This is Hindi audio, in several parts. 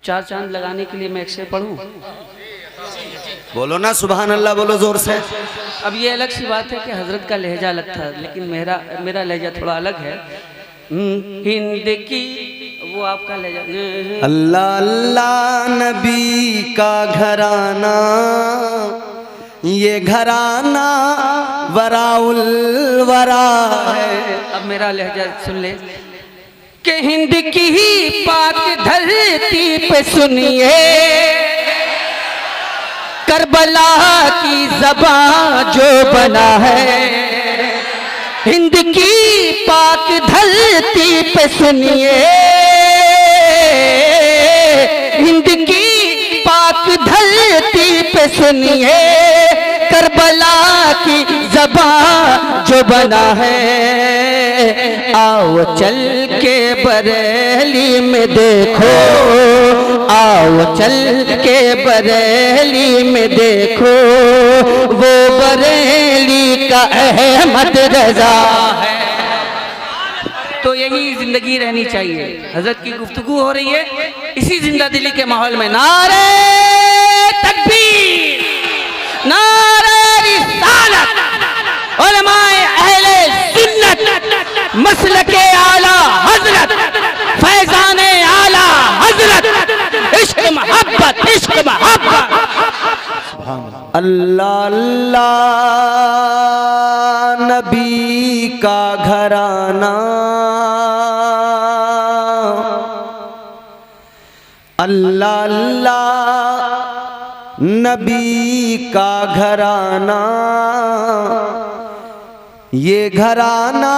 चार चांद लगाने के लिए मैं एक शेर पढ़ूं? बोलो ना सुभान अल्लाह, बोलो जोर से। अब ये अलग सी बात है कि हजरत का लहजा अलग था, लेकिन मेरा लहजा थोड़ा अलग है। हिंद की वो आपका लहजा। अल्लाह अल्लाह नबी का घराना, ये घराना वराउल वरा है। अब मेरा लहजा सुन ले कि हिंद की ही पाक धरती पे सुनिए करबला की ज़बान जो बना है। हिंद की पाक धरती पे सुनिए, हिंद की पाक धरती पे सुनिए करबला की ज़बान जो बना है। आओ चल के बरेली में देखो, आओ चल के बरेली में देखो, वो बरेली का अहमद रजा है। तो यही जिंदगी रहनी चाहिए। हजरत की गुफ्तगू हो रही है इसी जिंदा दिली के माहौल में। नारे तकबीर, नारे रिसालत, उलमाए अहले सुन्नत, मसलके आला हजरत, फैजाने आला हजरत, इश्क मोहब्बत, इश्क मोहब्बत। अल्लाह अल्लाह नबी का घराना, अल्लाह अल्लाह नबी का घराना, ये घराना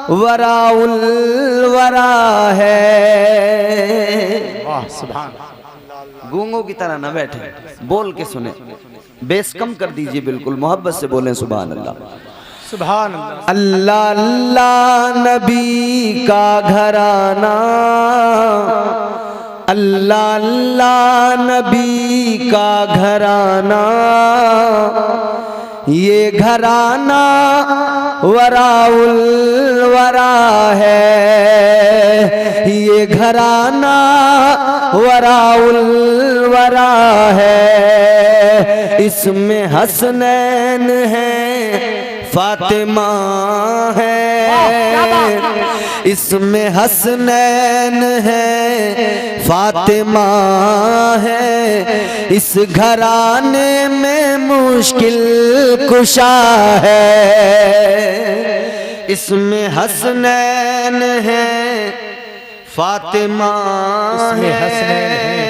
वराउल वरा है। वाह सुभान। गूंगों की तरह न बैठे, बोल के सुने, बेस कम कर दीजिए, बिल्कुल मोहब्बत से बोलें सुभान अल्लाह सुभान अल्लाह। अल्लाह अल्लाह नबी का घराना, अल्लाह अल्लाह नबी का घराना, ये घराना वराउल वरा है, ये घराना वराउल वरा है। इसमें हसनैन है, फातिमा है, इसमें हसनैन है, फातिमा है। इस घराने में मुश्किल कुशा है, इसमें हसनैन है, फातिमा है,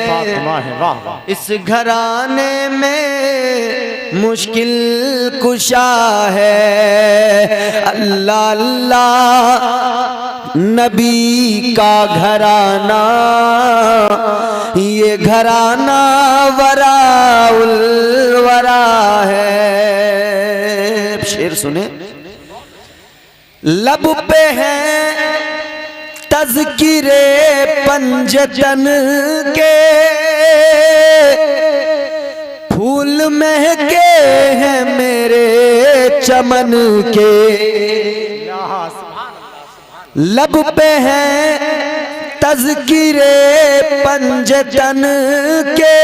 फातिमा है। वाह। इस घराने में मुश्किल कुशा है। अल्लाह अल्लाह नबी का घराना, ये घराना वराउल वरा है। शेर सुने। लब पे है तज़किरे पंजतन के, फूल महके हैं मेरे चमन के। लब पे है तज़किरे पंजतन के,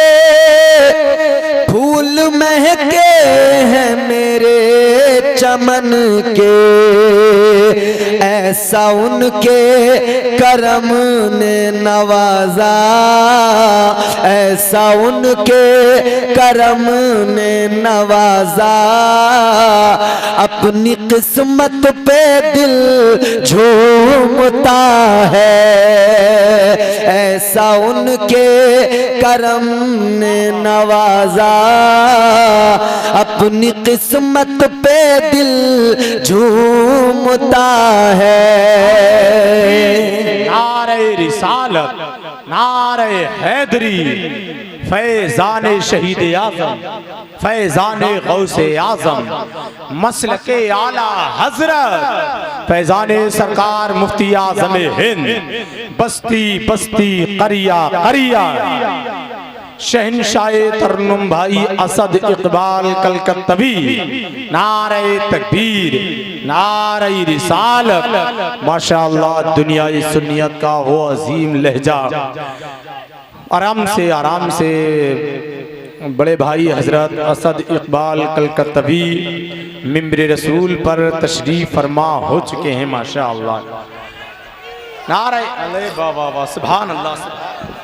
फूल महके हैं मेरे चमन के। ऐसा उनके करम ने नवाजा, ऐसा उनके करम ने नवाजा। अपनी किस्मत पे दिल झूमता है, ऐसा उनके करम ने नवाजा। अपनी किस्मत पे दिल झूमता है। नारे रिसालत, नारे हैदरी, फैजान शहीद आज़म, फैजान गौसे आज़म, मसलके आला हजरत, फैजान सरकार मुफ्ती आज़म हिंद, बस्ती बस्ती करिया करिया, शहनशाह तरन्नुम भाई असद इकबाल कलकत्तवी। नारे तकबीर, नारे रिसालत। माशाअल्लाह दुनिया सुन्नियत का वो अजीम लहजा आराम से बड़े भाई हजरत असद इकबाल कलकत्तवी मिंबर रसूल पर तशरीफ फरमा हो चुके हैं माशा अल्लाह। नारे अले वाह वाह सुभान अल्लाह सुभान।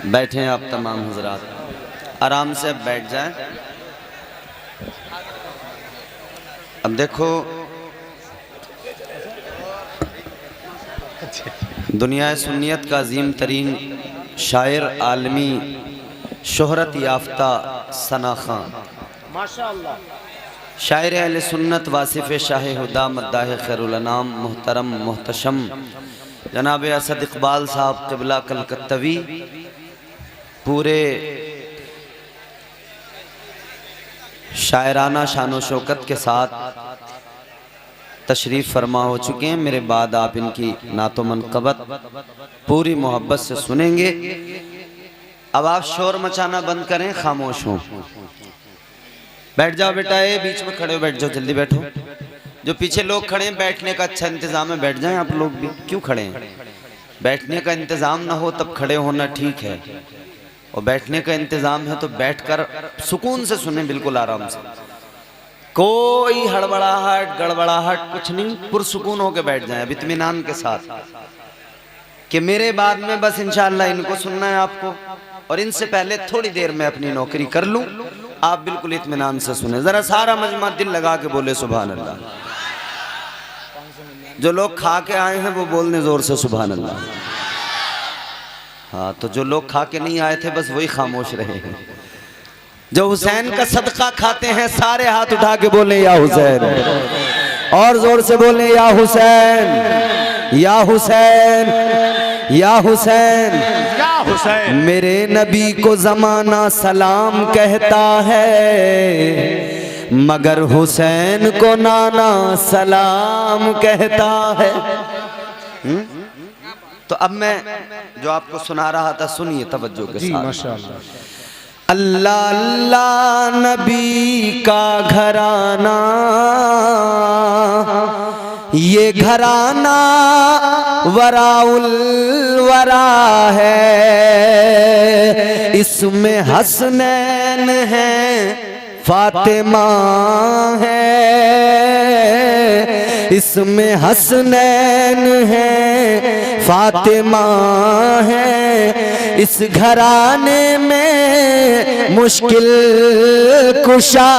बैठें आप तमाम हजरात, आराम से अब बैठ जाएं। अब देखो दुनिया सुन्नियत का अजीम तरीन शायर आलमी शोहरत याफ्ता सना खान माशाअल्लाह, शायर अहले सुन्नत वासिफ़ शाह हुदा मद्दाह खैरुल अनाम मोहतरम मोहतशम जनाब असद इकबाल साहब क़िबला कलकत्तवी पूरे शायराना शानो शौकत के साथ तशरीफ़ फरमा हो चुके हैं। मेरे बाद आप इनकी नातो मनक़बत पूरी मोहब्बत से सुनेंगे। अब आप शोर मचाना बंद करें, खामोश हों। बैठ जाओ बेटा, ये बीच में खड़े हो, बैठ जाओ, जल्दी बैठो। जो पीछे लोग खड़े हैं बैठने का अच्छा इंतज़ाम है, बैठ जाएं आप लोग भी। क्यों खड़े हैं? बैठने का इंतज़ाम ना हो तब खड़े होना ठीक है, और बैठने का इंतज़ाम है तो बैठकर सुकून से सुने, बिल्कुल आराम से, कोई हड़बड़ाहट गड़बड़ाहट कुछ नहीं, पुरसुकून होकर बैठ जाएं अब इत्मीनान के साथ कि मेरे बाद में बस इंशाअल्लाह इनको सुनना है आपको, और इनसे पहले थोड़ी देर में अपनी नौकरी कर लूं। आप बिल्कुल इत्मीनान से सुने, ज़रा सारा मजमा दिल लगा के बोले सुभान अल्लाह। जो लोग खा के आए हैं वो बोलने ज़ोर से सुभान अल्लाह। हाँ, तो जो लोग खा के नहीं आए थे बस वही खामोश रहे हैं। जो हुसैन का सदका खाते हैं सारे हाथ उठा के बोले या हुसैन, और जोर से बोले या हुसैन या हुसैन या हुसैन या हुसैन। मेरे नबी को जमाना सलाम कहता है, मगर हुसैन को नाना सलाम कहता है। तो अब मैं जो आपको सुना रहा था सुनिए तवज्जो के साथ। माशाअल्लाह। अल्लाह अल्लाह नबी का घराना, ये घराना वराउल वरा है, इसमें हसनैन है फातिमा है, इसमें हसनैन है फातिमा है, इस घराने में मुश्किल कुशा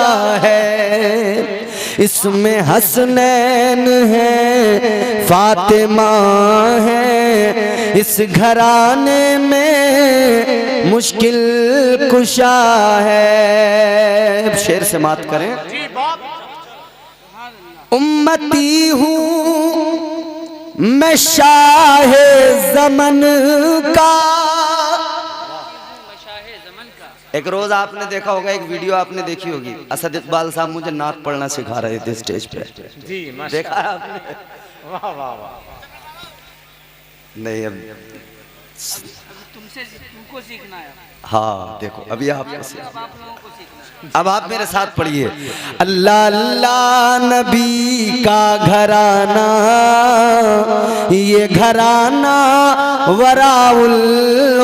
है, इसमें हसनैन है फातिमा है, इस घराने में मुश्किल कुशा है। शेर से मात करें। उम्मती हूँ मैं शाहे ज़मन का। एक रोज आपने देखा होगा, एक वीडियो आपने देखी होगी, असद इकबाल साहब मुझे नात पढ़ना सिखा रहे थे स्टेज पे। जी देखा है आपने? वाह वाह वाह। नहीं, अब तुमको सीखना है। हाँ देखो, अभी आपको अब आप मेरे साथ पढ़िए। अल्लाह अल्लाह नबी का घराना, ये घराना वराउल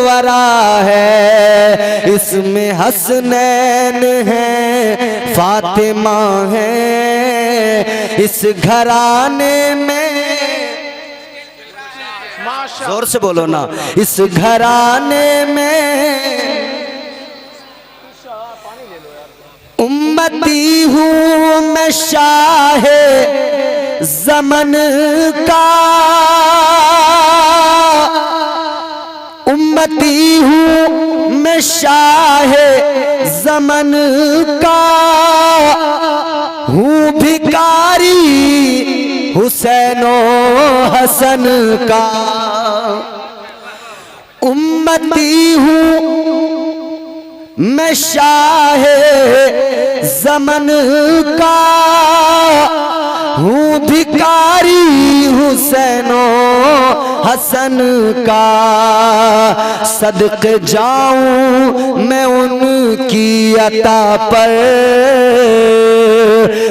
वरा है, इसमें हसनैन है फातिमा है, इस घराने में जोर से बोलो ना, इस घराने में उम्मती हूँ मैं शाहे ज़मन का, उम्मती हूँ मैं शाहे ज़मन का, हूँ भिकारी हुसैनो हसन का, उम्मती हूँ मैं शाहे ज़मन का हूँ, भिखारी हुसैनो हसन का। सदक़े जाऊं मैं उनकी अता पर,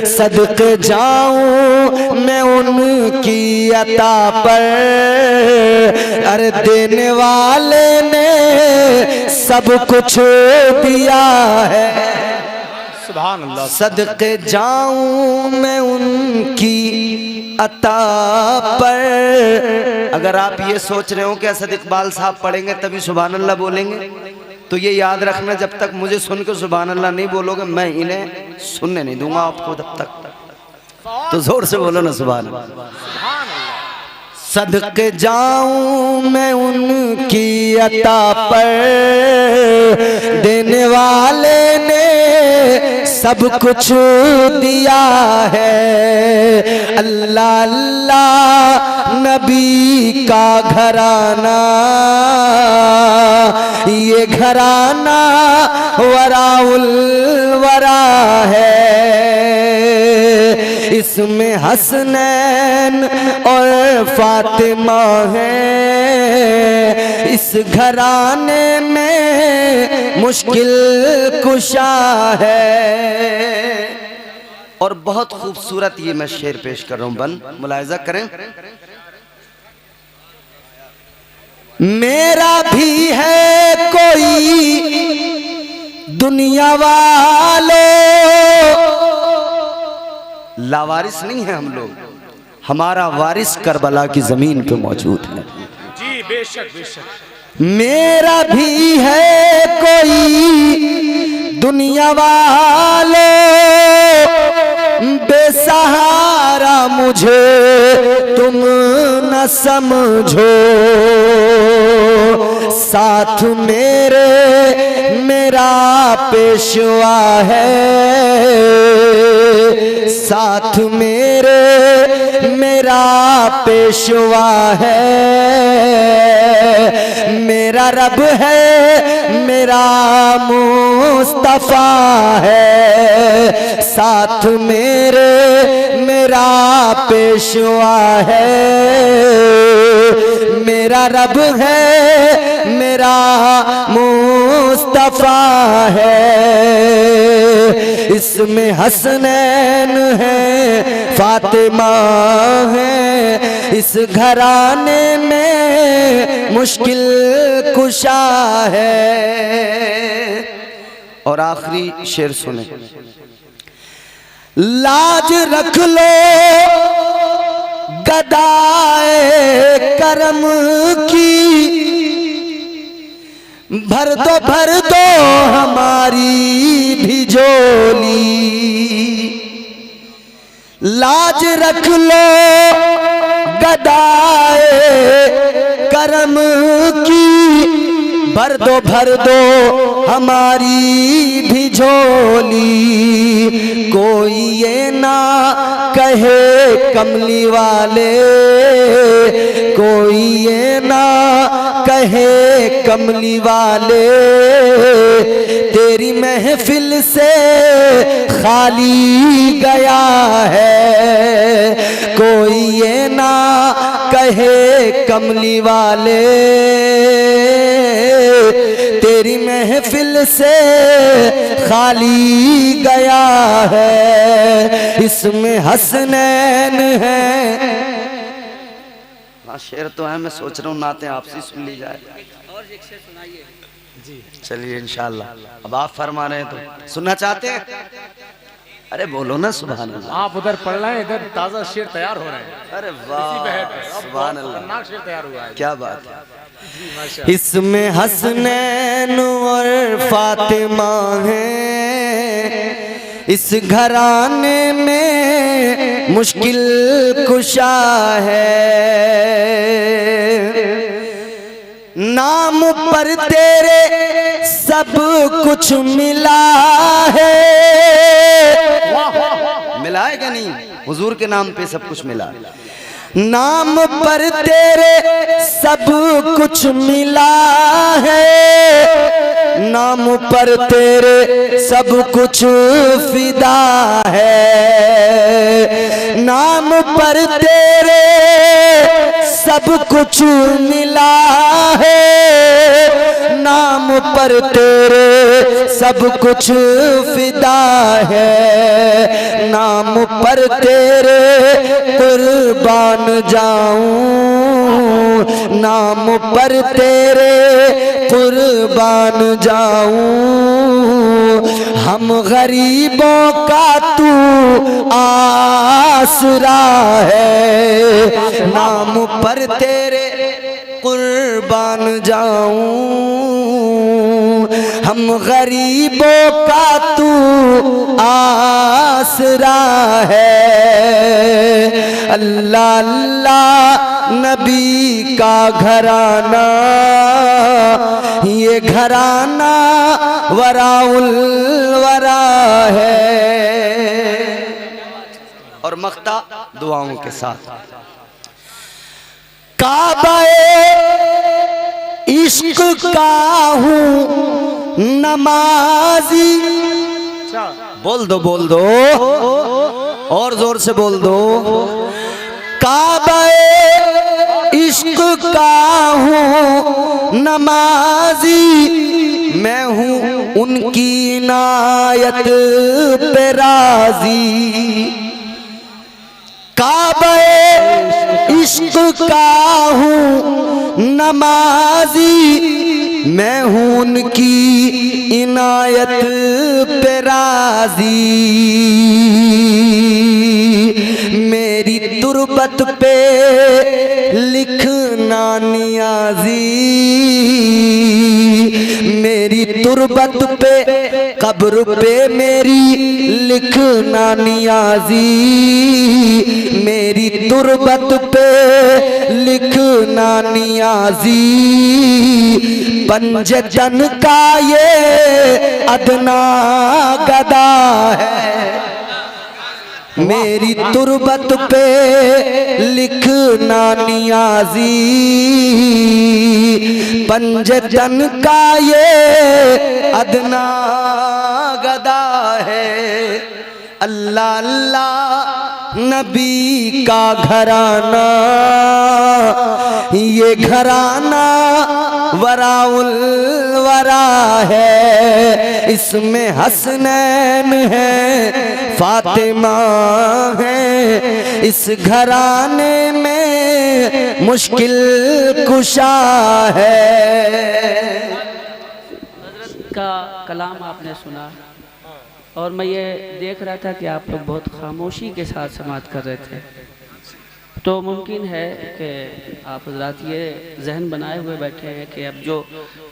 सदक़े जाऊं मैं उनकी अता पर। अरे देने वाले ने सब कुछ दिया है, सुभान अल्लाह। सदक़े जाऊं मैं उनकी अता पर। अगर आप ये सोच रहे हो कि असद इकबाल साहब पढ़ेंगे तभी सुभान अल्लाह बोलेंगे, तो ये याद रखना, जब तक मुझे सुन के सुभान अल्लाह नहीं बोलोगे मैं इन्हें सुनने नहीं दूंगा आपको तब तक। तो जोर से बोलो ना सुभान अल्लाह। सदक़े जाऊं मैं उनकी अता पर, देने वाले ने सब कुछ दिया है। अल्लाह अल्लाह नबी का घराना, ये घराना वराउल वरा है। इसमें हसनैन और फातिमा है, इस घराने में मुश्किल कुशा है। और बहुत खूबसूरत ये मैं शेर पेश कर रहा हूं, बन मुलाहिजा करें। मेरा भी है कोई दुनिया वालों, लावारिस नहीं है हम लोग, हमारा वारिस करबला की जमीन पे मौजूद है। जी बेशक बेशक। मेरा भी है कोई दुनिया वालों, बेसहारा मुझे तुम न समझो। साथ मेरे मेरा पेशवा है, साथ मेरे मेरा पेशवा है। मेरा रब है, मेरा मुस्तफा है, साथ मेरे मेरा पेशवा है। मेरा रब है, मेरा मुस्तफा है। इसमें हसनैन है, फातिमा है, इस घराने में मुश्किल कुशा है। और आखिरी शेर सुने। लाज रख लो गदाए करम की, भर दो हमारी भी झोली। लाज रख लो गदाए करम की, भर दो हमारी भी झोली। कोई ये ना कहे कमली वाले, कोई ये ना कहे कमली वाले, तेरी महफिल से खाली गया है। कोई ये ना कहे कमली वाले, तेरी महफिल से खाली गया है। इसमें हसनैन है। हाँ शेर तो है, मैं सोच रहा हूँ नाते आपसे सुन ली जाए। और एक शेर सुनाइए जी। चलिए इंशाल्लाह। अब आप फरमा रहे हैं तो सुनना चाहते हैं? अरे बोलो ना सुभान अल्लाह। आप उधर पढ़ रहे हैं, इधर ताज़ा शेर तैयार हो रहे हैं। अरे वाह सुभान अल्लाह, खतरनाक शेर तैयार हुआ है। क्या बात है। इसमें हसनैन और फातिमा है, इस घराने में मुश्किल कुशा है। नाम पर तेरे सब कुछ मिला है। मिला है क्या नहीं? हुजूर के नाम पे सब कुछ मिला। नाम पर तेरे सब कुछ मिला है, नाम पर तेरे सब कुछ फिदा है, नाम पर तेरे सब कुछ मिला है, नाम पर तेरे सब कुछ फिदा है, नाम पर तेरे कुर्बान जाऊं, नाम पर तेरे कुर्बान जाऊं, हम गरीबों का तू आसरा है, नाम पर तेरे कुर्बान जाऊं, हम गरीबों का तू आसरा है। अल्लाह अल्लाह नबी का घराना, ये घराना वराउल वरा है। और मख्ता दुआओं के साथ। काबाए इश्क का हूँ नमाजी, बोल दो और जोर से बोल दो। काबाए इश्क का हूँ नमाजी, मैं हूँ उनकी इनायत पे राजी। काबाए इश्क का हूँ नमाजी, मैं हूँ उनकी इनायत पे राजी। मेरी तुरबत पे लिखना नियाजी, मेरी तुरबत पे कब्र पे मेरी लिखना नियाजी, मेरी तुरबत पे लिखना नियाजी। पंजतन का ये अदना गदा है, मेरी तुरबत पे लिखना नियाजी। पंजतन का ये अदना गदा है। अल्लाह अल्लाह नबी का घराना, ये घराना वराउल वरा है। इसमें हसनैन है, फातिमा है, इस घराने में मुश्किल कुशा है। हज़रत का कलाम आपने सुना और मैं ये देख रहा था कि आप लोग बहुत खामोशी के साथ समाअत कर रहे थे, तो मुमकिन है कि आप हज़रात ये जहन बनाए हुए बैठे हैं कि अब जो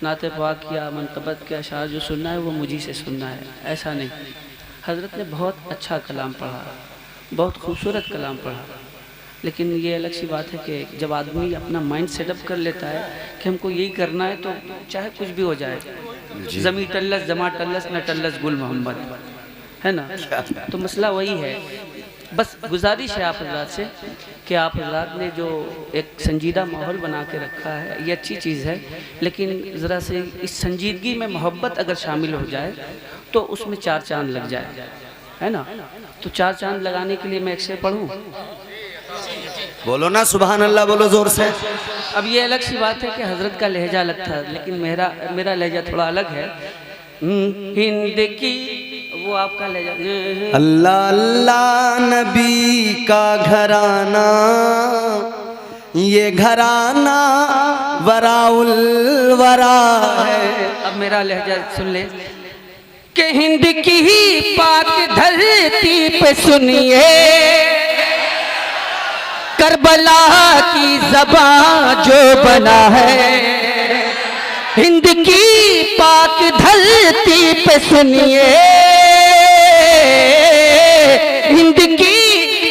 नाते पाक या मनक़बत के अशार जो सुनना है वो मुझी से सुनना है। ऐसा नहीं, हज़रत ने बहुत अच्छा कलाम पढ़ा, बहुत खूबसूरत कलाम पढ़ा, लेकिन ये अलग सी बात है कि जब आदमी अपना माइंड सेटअप कर लेता है कि हमको यही करना है तो चाहे कुछ भी हो जाए, ज़मी टल्लस जमा टल्लस न टल्लस गुल मोहम्मद, है ना। तो मसला वही है। बस गुजारिश है आप हज़रात से कि आप हज़रात ने जो एक संजीदा माहौल बना के रखा है ये अच्छी चीज़ है, लेकिन ज़रा से इस संजीदगी में मोहब्बत अगर शामिल हो जाए तो उसमें चार चांद लग जाए, है ना। तो चार चांद लगाने के लिए मैं एक शेर पढ़ूँ? बोलो ना सुभान अल्लाह, बोलो जोर से। अब ये अलग सी बात है कि हज़रत का लहजा अलग था, लेकिन मेरा लहजा थोड़ा अलग है। हिंद की वो आपका लहजा। अल्लाह अल्लाह नबी का घराना, ये घराना वराउल वरा है। अब मेरा लहजा सुन ले कि हिंद की ही पाक धरती पे सुनिए, करबला की ज़बां जो बना है। हिंद की पाक धरती पे सुनिए, हिंद की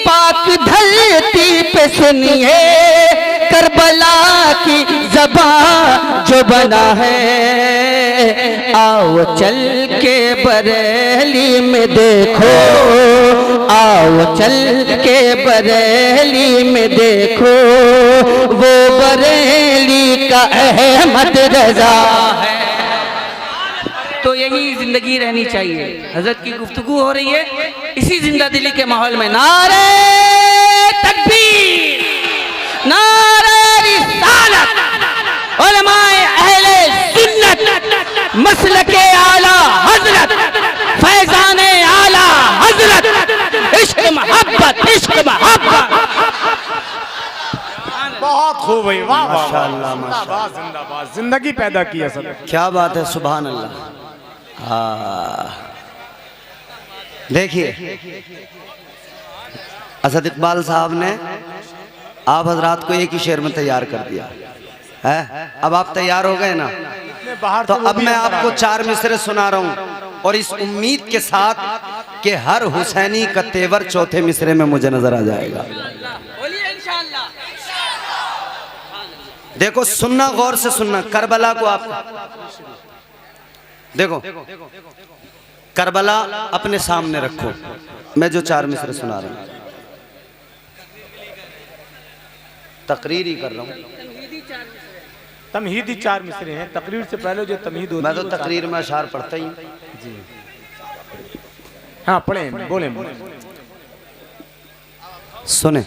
पाक धरती पे सुनिए, करबला की ज़बां जो बना है। आओ चल के बरेली में देखो आओ चल के बरेली में देखो, वो बरेली का अहमद रजा है। तो यही जिंदगी रहनी चाहिए। हजरत की गुफ्तगू हो रही है इसी जिंदा दिली के माहौल में। नारे तकबीर, नारे रिसालत, उलमाए अहले सुन्नत, मसलके आला हजरत, फैजाने आला हजरत, इश्क मोहब्बत, इश्क मोहब्बत। बहुत खूब भाई, वाह वाह माशाअल्लाह, जिंदाबाद जिंदाबाद, जिंदगी पैदा की असल। क्या बात है, सुभान अल्लाह। हाँ देखिए असद इकबाल साहब ने आप हजरात को एक ही शेर में तैयार कर दिया है। अब आप तैयार हो गए ना, बाहर तो अब मैं आपको 4 मिसरे सुना रहा हूं और इस उम्मीद के साथ कि हर हुसैनी का तेवर चौथे मिसरे में मुझे नजर आ जाएगा। देखो सुनना, गौर से सुनना। करबला को आप देखो, करबला अपने सामने रखो। मैं जो 4 मिसरे सुना रहा हूं तकरीर ही कर रहा हूं। तमहीदी 4 मिसरे हैं, तकरीर से पहले जो तमहीद होती है। मैं तो तकरीर में अशार पढ़ता ही जी। हाँ पढ़े, बोले सुने।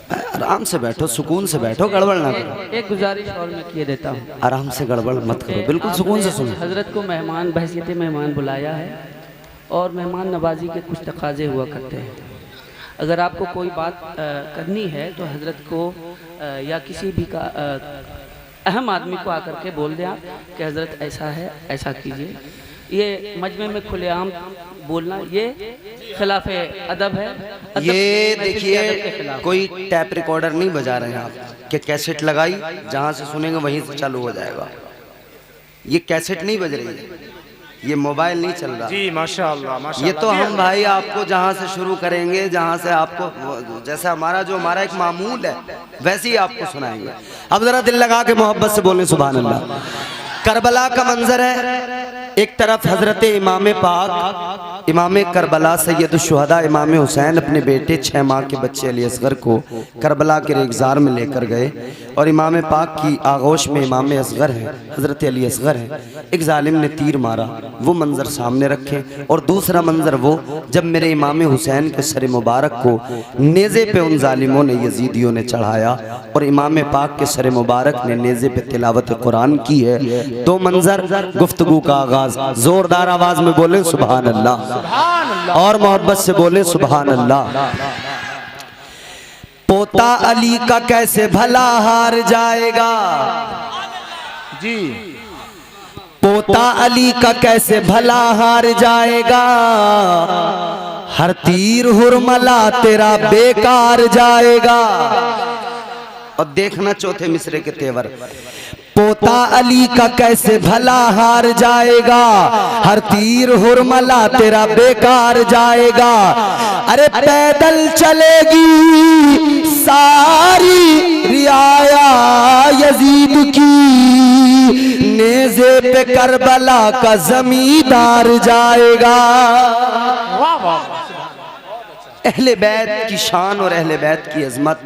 आराम से बैठो, सुकून से बैठो, गड़बड़ ना करो। एक गुजारिश और मैं किए देता हूँ, आराम से, गड़बड़ मत करो, बिल्कुल सुकून से सुनो। हजरत को मेहमान बहसीत मेहमान बुलाया है और मेहमान नवाजी के कुछ तकाजे हुआ करते हैं। अगर आपको कोई बात करनी है तो हजरत को या किसी भी का अहम आदमी को आकर के बोल दें आप कि हजरत ऐसा है, ऐसा कीजिए। ये मजमे में खुलेआम बोलना ये खिलाफ अदब है। ये देखिए कोई टैप रिकॉर्डर नहीं बजा रहे हैं आप कि कैसेट लगाई जहां से सुनेंगे वहीं से चालू हो जाएगा। ये कैसेट नहीं बज रही है, ये मोबाइल नहीं चल रहा। जी माशाअल्लाह माशाअल्लाह। ये तो हम भाई आपको जहां से शुरू करेंगे, जहां से आपको जैसा हमारा एक मामूल है वैसे ही आपको सुनाएंगे। अब जरा दिल लगा के मोहब्बत से बोलें सुभान अल्लाह। करबला का मंजर है, एक तरफ हजरत इमाम पाक इमाम करबला सैयदुश्शुहदा इमाम हुसैन अपने बेटे 6 माह के बच्चे अली असगर को करबला के रेगजार में लेकर गए और इमाम पाक की आगोश में इमाम असगर है, हजरत अली असगर है। एक जालिम ने तीर मारा, वो मंजर सामने रखे। और दूसरा मंजर वो जब मेरे इमाम हुसैन के सर मुबारक को नेज़े पे उन जालिमों ने, यजीदियों ने चढ़ाया और इमाम पाक के सर मुबारक ने नेज़े पे तिलावत कुरान की है। 2 मंजर, गुफ्तगू का आगाज। जोरदार आवाज में बोले सुभान अल्लाह और मोहब्बत से बोले सुभान अल्लाह। पोता अली का कैसे भला हार जाएगा जी, पोता अली का कैसे भला हार जाएगा, हर तीर हुरमला तेरा बेकार जाएगा। और देखना चौथे मिसरे के तेवर, पोता अली का कैसे भला हार जाएगा, हर तीर हुरमला तेरा बेकार जाएगा। अरे पैदल चलेगी सारी रियाया यजीद की, नेज़े पे करबला का जमींदार जाएगा। वाह वाह। अहले बैत की शान और अहले बैत की अजमत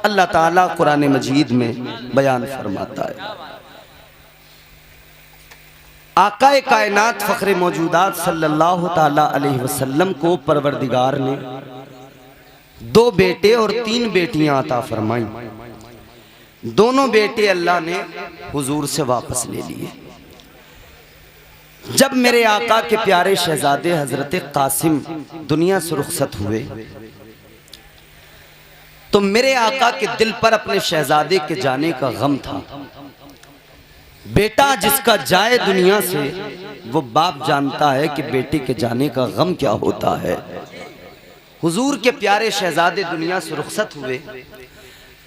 अल्लाह ताला कुरान मजीद में बयान फरमाता है। आकाए कायनात फ़ख्रे मौजूदात सल्लल्लाहु ताला अलैहि वसल्लम को परवरदिगार ने 2 बेटे और 3 बेटियां अता फरमाई। दोनों बेटे अल्लाह ने हुजूर से वापस ले लिए। जब मेरे आका के प्यारे शहजादे हजरत कासिम दुनिया से रुखसत हुए तो मेरे आका के दिल पर अपने शहजादे के जाने का गम था। बेटा जिसका जाए दुनिया से वो बाप जानता है कि बेटे के जाने का गम क्या होता है। हुजूर के प्यारे शहजादे दुनिया से रुखसत हुए,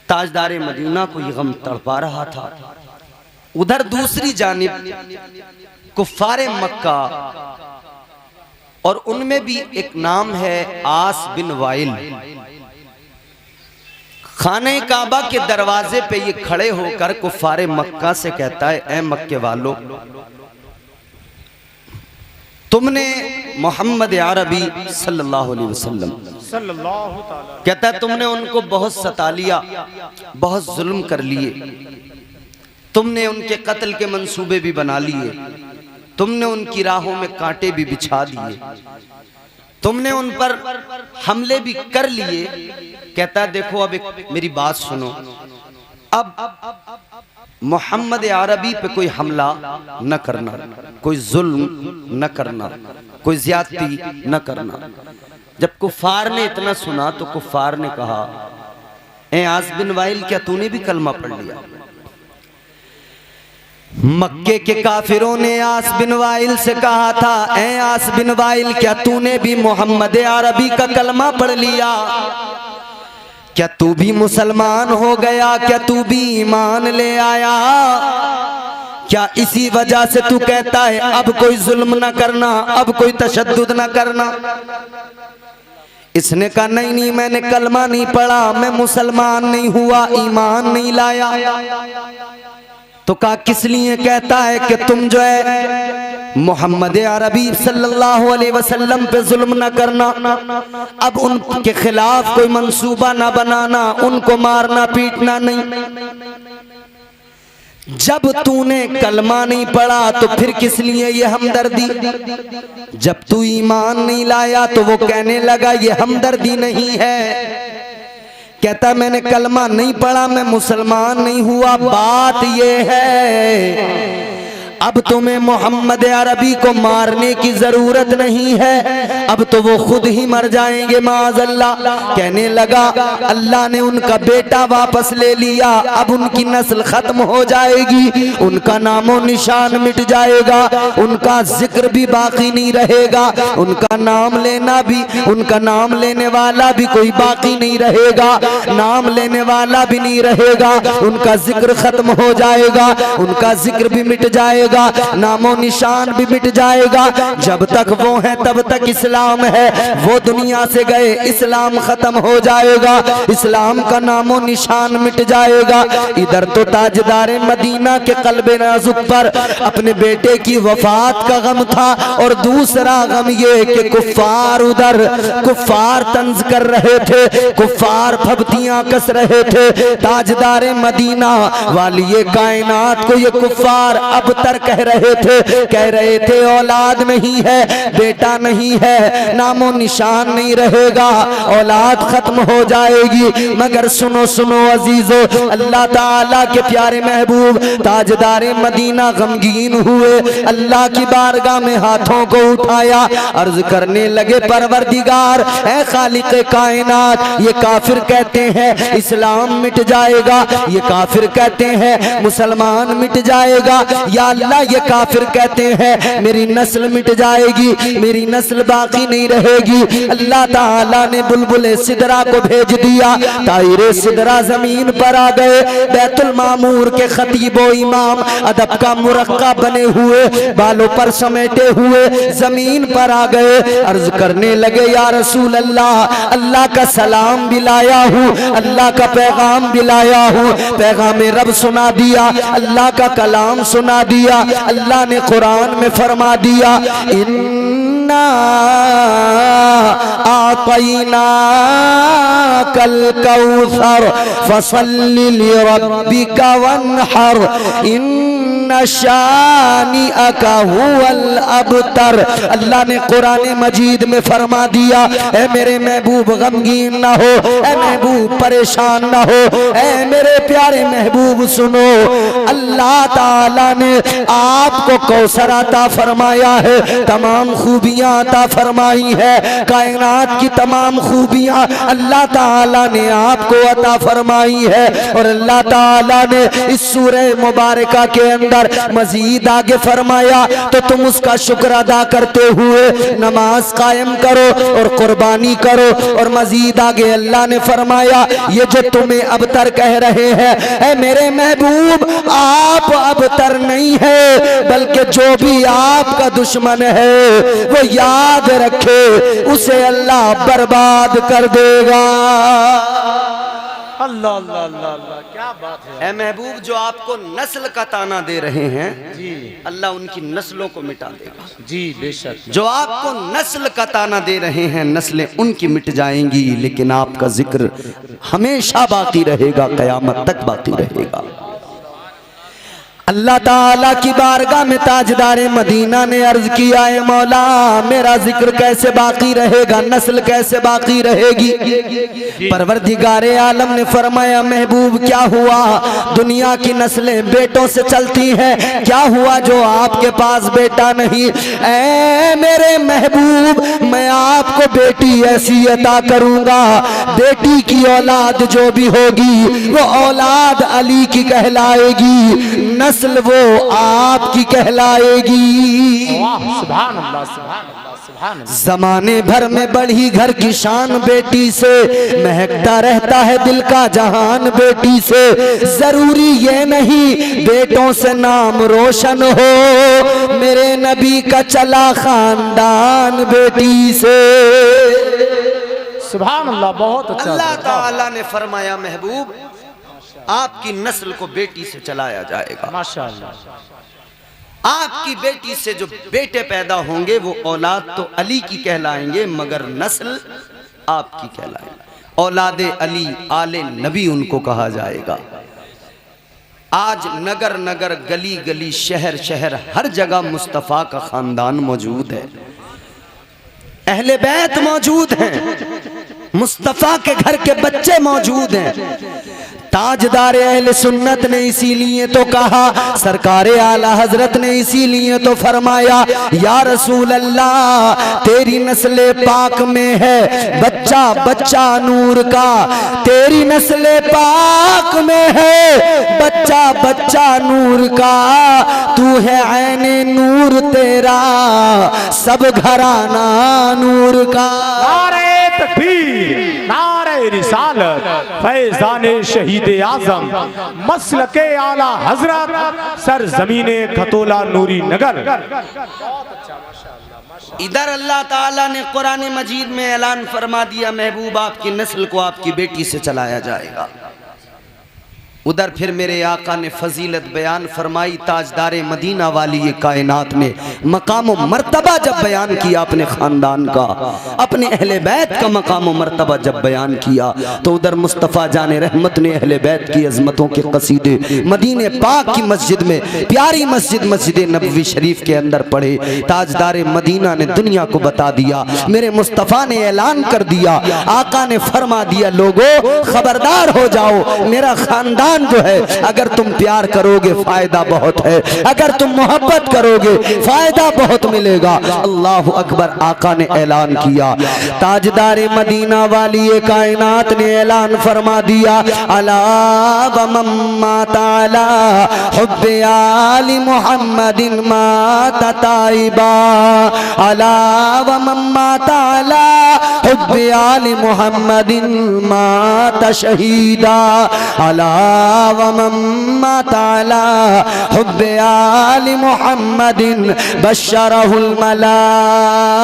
ताजदारे मदीना को ये गम तड़पा रहा था। उधर दूसरी जानिब कुफ्फारे मक्का, और उनमें भी एक नाम है आस बिन वाइल, खाने काबा के दरवाजे पे ये खड़े होकर कुफ्फारे मक्का से कहता है, ऐ मक्के वालों, तुमने मोहम्मद अरबी सल्लल्लाहु अलैहि वसल्लम कहता है तुमने उनको बहुत सता लिया, बहुत जुल्म कर लिए, तुमने उनके कत्ल के मंसूबे भी बना लिए, तुमने उनकी राहों में कांटे भी बिछा दिए, तुमने उन पर हमले भी कर लिए। कहता है देखो अब एक मेरी बात सुनो, अब मोहम्मद अरबी पे कोई हमला न करना, कोई जुल्म न करना, कोई ज्यादती न करना। जब कुफार ने इतना सुना तो कुफार ने कहा, ए आस बिन वाइल क्या तूने भी कलमा पढ़ लिया? मक्के के काफिरों ने आस बिन वाइल से कहा था, ए आस बिन वाइल क्या तूने भी मोहम्मद अरबी का कलमा पढ़ लिया? क्या तू भी मुसलमान हो गया? क्या तू भी ईमान ले आया? क्या इसी वजह से तू कहता है अब कोई जुल्म न करना, अब कोई तशद्दुद न करना? इसने कहा नहीं नहीं, मैंने कलमा नहीं पढ़ा, मैं मुसलमान नहीं हुआ, ईमान नहीं लाया। तो कहा किस लिए कहता है कि तुम जो है मोहम्मद अरबी सल्लल्लाहु अलैहि वसल्लम पे जुल्म न करना, अब उनके खिलाफ कोई मंसूबा ना बनाना, उनको मारना पीटना नहीं। जब तूने कलमा नहीं पढ़ा तो फिर किस लिए ये हमदर्दी? जब तू ईमान नहीं लाया तो वो कहने लगा ये हमदर्दी नहीं है। कहता मैंने कलमा नहीं पढ़ा, मैं मुसलमान नहीं हुआ। बात ये है अब तुम्हें मोहम्मद अरबी को मारने की जरूरत नहीं है, अब तो वो खुद ही मर जाएंगे माअज़ल्लाह। कहने लगा अल्लाह ने उनका बेटा वापस ले लिया, अब उनकी नस्ल खत्म हो जाएगी, उनका नामो निशान मिट जाएगा, उनका जिक्र भी बाकी नहीं रहेगा, उनका नाम लेना भी, उनका नाम लेने वाला भी कोई बाकी नहीं रहेगा, नाम लेने वाला भी नहीं रहेगा, उनका जिक्र खत्म हो जाएगा, उनका जिक्र भी मिट जाएगा, नामो निशान भी मिट जाएगा। जब तक वो है तब तक इस्लाम है, वो दुनिया से गए इस्लाम खत्म हो जाएगा, इस्लाम का नामो निशान मिट जाएगा। इधर तो ताजदारे मदीना के कल्बे नाजुक पर अपने बेटे की वफात का गम था, और दूसरा गम ये कि कुफ्फार उधर कुफ्फार तंज कर रहे थे, कुफ्फार फबतियां कस रहे थे। ताजदारे मदीना वाली कायनात को ये कुफ्फार अब तक कह रहे थे औलाद नहीं है, बेटा नहीं है, नामो निशान नहीं रहेगा, औलाद खत्म हो जाएगी। मगर सुनो सुनो अजीजो, अल्लाह ताला के प्यारे महबूब ताजदारे मदीना गमगीन हुए, अल्लाह की बारगाह में हाथों को उठाया, अर्ज करने लगे परवरदिगार ऐ खालिक कायनात, ये काफिर कहते हैं इस्लाम मिट जाएगा, ये काफिर कहते हैं मुसलमान मिट जाएगा, या अल्लाह ये काफिर कहते हैं मेरी नस्ल मिट जाएगी, मेरी नस्ल बाकी नहीं रहेगी। अल्लाह ताला ने बुलबुले सिदरा को भेज दिया, तायरे सिदरा जमीन पर आ गए, बैतुल मामूर के खतीबो इमाम अदब का मुरक्का बने हुए, बालों पर समेटे हुए जमीन पर आ गए, अर्ज करने लगे या रसूल अल्लाह, अल्लाह का सलाम भी लाया हूँ, अल्लाह का पैगाम भी लाया हूँ, पैगाम रब सुना दिया, अल्लाह का कलाम सुना दिया। अल्लाह ने कुरान में फरमा दिया इन्ना आतैना कल कौसर फसल्लि लिरब्बिका वन्हर इन्ना शानिअका हुवल अबतर। अल्लाह ने कुरान मजीद में फरमा दिया ऐ मेरे महबूब गमगीन ना हो, ऐ महबूब परेशान ना हो, ऐ मेरे प्यारे महबूब सुनो, अल्लाह ताला ने आपको कौसर अता फरमाया है, तमाम खूबियां अता फरमाई है, कायनात की तमाम खूबियां अल्लाह ताला ने आपको अता फरमाई है। और अल्लाह ताला ने इस सूरह मुबारका के अंदर मजीद आगे फरमाया तो तुम उसका शुक्र अदा करते हुए नमाज कायम करो और कुर्बानी करो। और मजीद आगे अल्लाह ने फरमाया ये जो तुम्हें अबतर कह रहे हैं ऐ मेरे महबूब, आप अबतर नहीं है, बल्कि जो भी आपका दुश्मन है वो याद रखे उसे अल्लाह बर्बाद कर देगा। अल्लाह अल्लाह अल्लाह अल्लाह, क्या बात है। ऐ महबूब जो आपको नस्ल का ताना दे रहे हैं जी अल्लाह उनकी नस्लों को मिटा देगा। जी बेशक। जो आपको नस्ल का ताना दे रहे हैं नस्लें उनकी मिट जाएंगी, लेकिन आपका जिक्र हमेशा बाकी रहेगा, कयामत तक बाकी रहेगा। अल्लाह ताला की बारगाह में ताजदारे मदीना ने अर्ज किया है मौला मेरा जिक्र कैसे बाकी रहेगा, नस्ल कैसे बाकी रहेगी। परवरदिगारे आलम ने फरमाया महबूब क्या हुआ, दुनिया की नस्लें बेटों से चलती हैं, क्या हुआ जो आपके पास बेटा नहीं। ऐ मेरे महबूब मैं आपको बेटी ऐसी अता करूंगा, बेटी की औलाद जो भी होगी वो औलाद अली की कहलाएगी, नस्ल वो आपकी कहलाएगी। सुभान अल्लाह सुभान अल्लाह सुभान अल्लाह। जमाने भर में बढ़ी घर की शान बेटी से, महकता रहता है दिल का जहान बेटी से। जरूरी ये नहीं बेटों से नाम रोशन हो, मेरे नबी का चला खानदान बेटी से। सुभान अल्लाह, बहुत अच्छा। अल्लाह ताला ने फरमाया महबूब आपकी नस्ल को बेटी से चलाया जाएगा। माशाअल्लाह। आपकी बेटी से जो बेटे पैदा होंगे वो औलाद तो अली की कहलाएंगे, मगर नस्ल आपकी कहलाएगी। औलादे अली आले नबी उनको कहा जाएगा। आज नगर नगर गली गली शहर शहर हर जगह मुस्तफ़ा का खानदान मौजूद है, अहले बैत मौजूद हैं, मुस्तफ़ा के घर के बच्चे मौजूद हैं। ताजदार अहले सुन्नत ने इसीलिए तो कहा, सरकार आला हजरत ने इसीलिए तो फरमाया या रसूल अल्लाह तेरी नस्ल पाक में है बच्चा बच्चा नूर का, तेरी नस्ल पाक में है बच्चा बच्चा नूर का, तू है ऐने नूर तेरा सब घराना नूर का। नारे तकबीर, नारे रिसालत, फैज़ाने शहीद आज़म, मसलके आला हजरत, सर ज़मीने खतोला नूरी नगर। इधर अल्लाह ताला ने कुरान मजीद में ऐलान फरमा दिया महबूब आपकी नस्ल को आपकी बेटी से चलाया जाएगा। उधर फिर मेरे आका ने फजीलत बयान फरमाई, ताजदारे मदीना वाली ये कायनात ने मकाम व मर्तबा जब बयान किया अपने ख़ानदान का, अपने अहले बैत का मकाम व मर्तबा जब बयान किया, तो उधर मुस्तफ़ा जाने रहमत ने अहले बैत की अजमतों के कसीदे मदीने पाक की मस्जिद में, प्यारी मस्जिद मस्जिद नबवी शरीफ के अंदर पढ़े। ताजदारे मदीना ने दुनिया को बता दिया, मेरे मुस्तफ़ा ने ऐलान कर दिया, आका ने फरमा दिया लोगों खबरदार हो जाओ, मेरा ख़ानदान जो है अगर तुम प्यार करोगे फायदा बहुत है, अगर तुम मोहब्बत करोगे फायदा बहुत मिलेगा। अल्लाह अकबर। आका ने ऐलान किया, ताजदारे मदीना वाली ये कायनात ने ऐलान फरमा दिया, अला व मम्मा ताला हुब्बे आली मुहम्मदिन माता ताइबा, अला व मम्मा ताला हुब्बे आली मुहम्मदिन माता शहीदा, अला व मम्मा ताला हुब्बे आली मुहम्मदिन बशरहुल मलाइकतु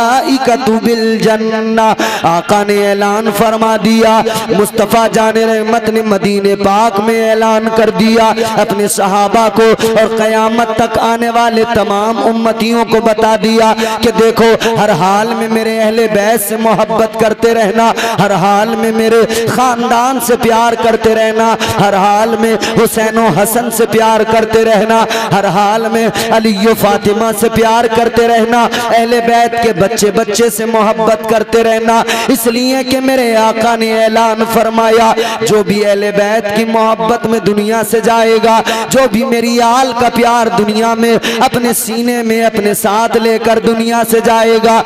बिल जन्ना। आका ने ऐलान फरमा दिया, मुस्तफ़ा जाने रहमत ने मदीने पाक में ऐलान कर दिया अपने सहाबा को और क़यामत तक आने वाले तमाम उम्मतियों को बता दिया कि देखो हर हाल में मेरे अहले बैत से मोहब्बत करते रहना, हर हाल में मेरे ख़ानदान से प्यार करते रहना, हर हाल में हुसैन और हसन से प्यार करते रहना, हर हाल में अली और फातिमा से प्यार करते रहना, अहले बैत के बच्चे बच्चे से मोहब्बत करते रहना, इसलिए कि मेरे आका ने ऐलान फरमाया जो भी अहले बैत की मोहब्बत में दुनिया से जाएगा, जो भी मेरी आल का प्यार दुनिया में अपने सीने में अपने साथ लेकर दुनिया से जाएगा,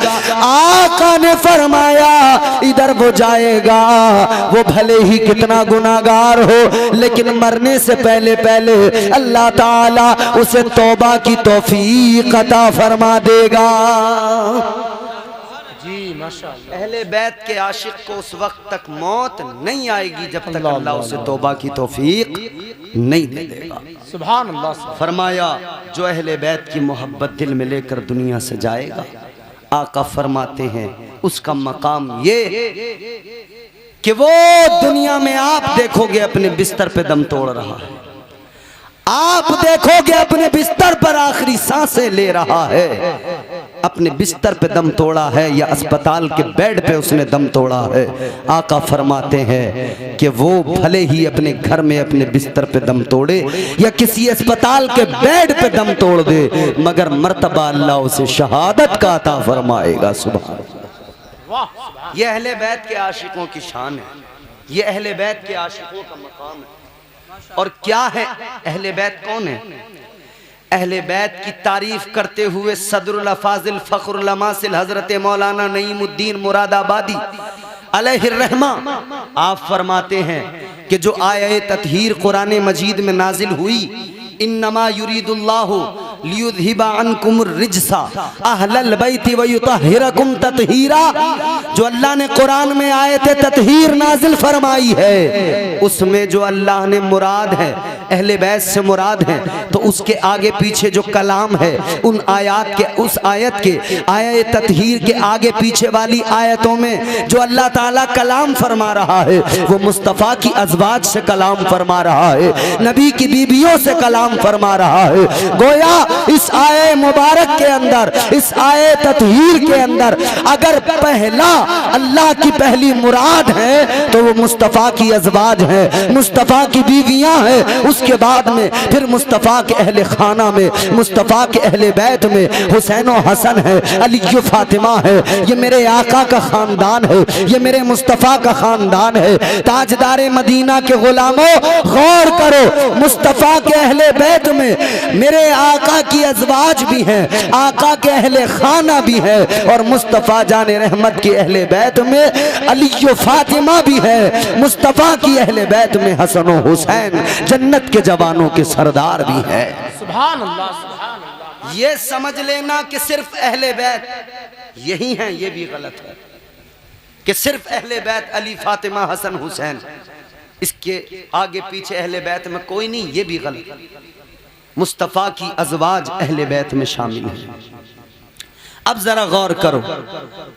आका ने फरमाया इधर वो जाएगा, वो भले ही कितना गुनाहगार हो लेकिन मरने से पहले पहले अल्लाह ताला उसे तौबा की तौफीक अता फरमा देगा। जी माशाअल्लाह। अहले बैत के आशिक को उस वक्त तक मौत नहीं आएगी जब तक अल्लाह उसे तौबा की तौफीक नहीं दे देगा। सुभान अल्लाह। फरमाया जो अहले बैत की मोहब्बत दिल में लेकर दुनिया से जाएगा, आका फरमाते हैं उसका मकाम ये कि वो दुनिया में आप देखोगे अपने बिस्तर पे दम तोड़ रहा है, आप देखोगे अपने बिस्तर पर आखिरी सांसें ले रहा है, अपने बिस्तर पे दम तोड़ा है या अस्पताल के बेड पे उसने दम तोड़ा है। आका फरमाते हैं कि वो भले ही अपने घर में अपने बिस्तर पे दम तोड़े या किसी अस्पताल के बेड पे दम तोड़ दे, मगर मर्तबा अल्लाह उसे शहादत का अता फरमाएगा। सुभान अल्लाह। ये अहले बैत के आशिकों की शान है, ये अहले बैत के आशिकों का मकाम है। और क्या है अहले बैत, कौन है? अहले बैत की तारीफ करते हुए सदरुल अफाजिल फखरुल अमासिल हजरत मौलाना नईमुद्दीन मुरादाबादी अलैहिर रहमा आप फरमाते हैं कि जो आये ततहीर कुरान मजीद में नाजिल हुई, इन्नमा युरीदुल्लाहु लियुज़हिबा अन्कुमुर रिज्सा अहलल बैति व युतहिरकुम ततहीरा, जो अल्लाह ने कुरान में आयत ततहीर नाजिल फरमाई है, उसमें जो अल्लाह ने मुराद है अहले बैत से मुराद है, तो उसके आगे पीछे जो कलाम है उन आयत के, उस आयत के आयत ततहीर के आगे पीछे वाली आयतों में जो अल्लाह ताला कलाम फरमा रहा है वो मुस्तफ़ा की अज़वाज से कलाम फरमा रहा है, नबी की बीबियों से कलाम फरमा रहा है। गोया इस आये मुबारक के अंदर, इस आये ततहीर के अंदर अगर पहला अल्लाह की पहली मुराद है तो वो मुस्तफ़ा की अज़वाज है, मुस्तफ़ा की बीवियां हैं, उसके बाद में फिर मुस्तफ़ा के अहले खाना में, मुस्तफ़ा के अहले बैत में हुसैन और हसन है, अली फातिमा है। ये मेरे आका का खानदान है, ये मेरे मुस्तफ़ा का खानदान है। ताजदारे मदीना के गुलामों गौर करो, मुस्तफ़ा के अहले बैत में मेरे आका की अज़वाज भी हैं, आका के अहले खाना भी है, और मुस्तफ़ा जाने रहमत की अहले बैत में अली फातिमा भी है, मुस्तफ़ा की अहले बैत में हसन और हुसैन जन्नत के जवानों के सरदार भी है। सुभान अल्लाह, सुभान अल्लाह। ये समझ लेना कि सिर्फ अहले बैत यही हैं, ये भी गलत है कि सिर्फ अहले बैत अली फातिमा हसन हुसैन, इसके आगे पीछे अहले बैत में कोई नहीं, ये भी गलत। मुस्तफ़ा की अज़वाज अहले बैत में शामिल है। अब जरा गौर करो,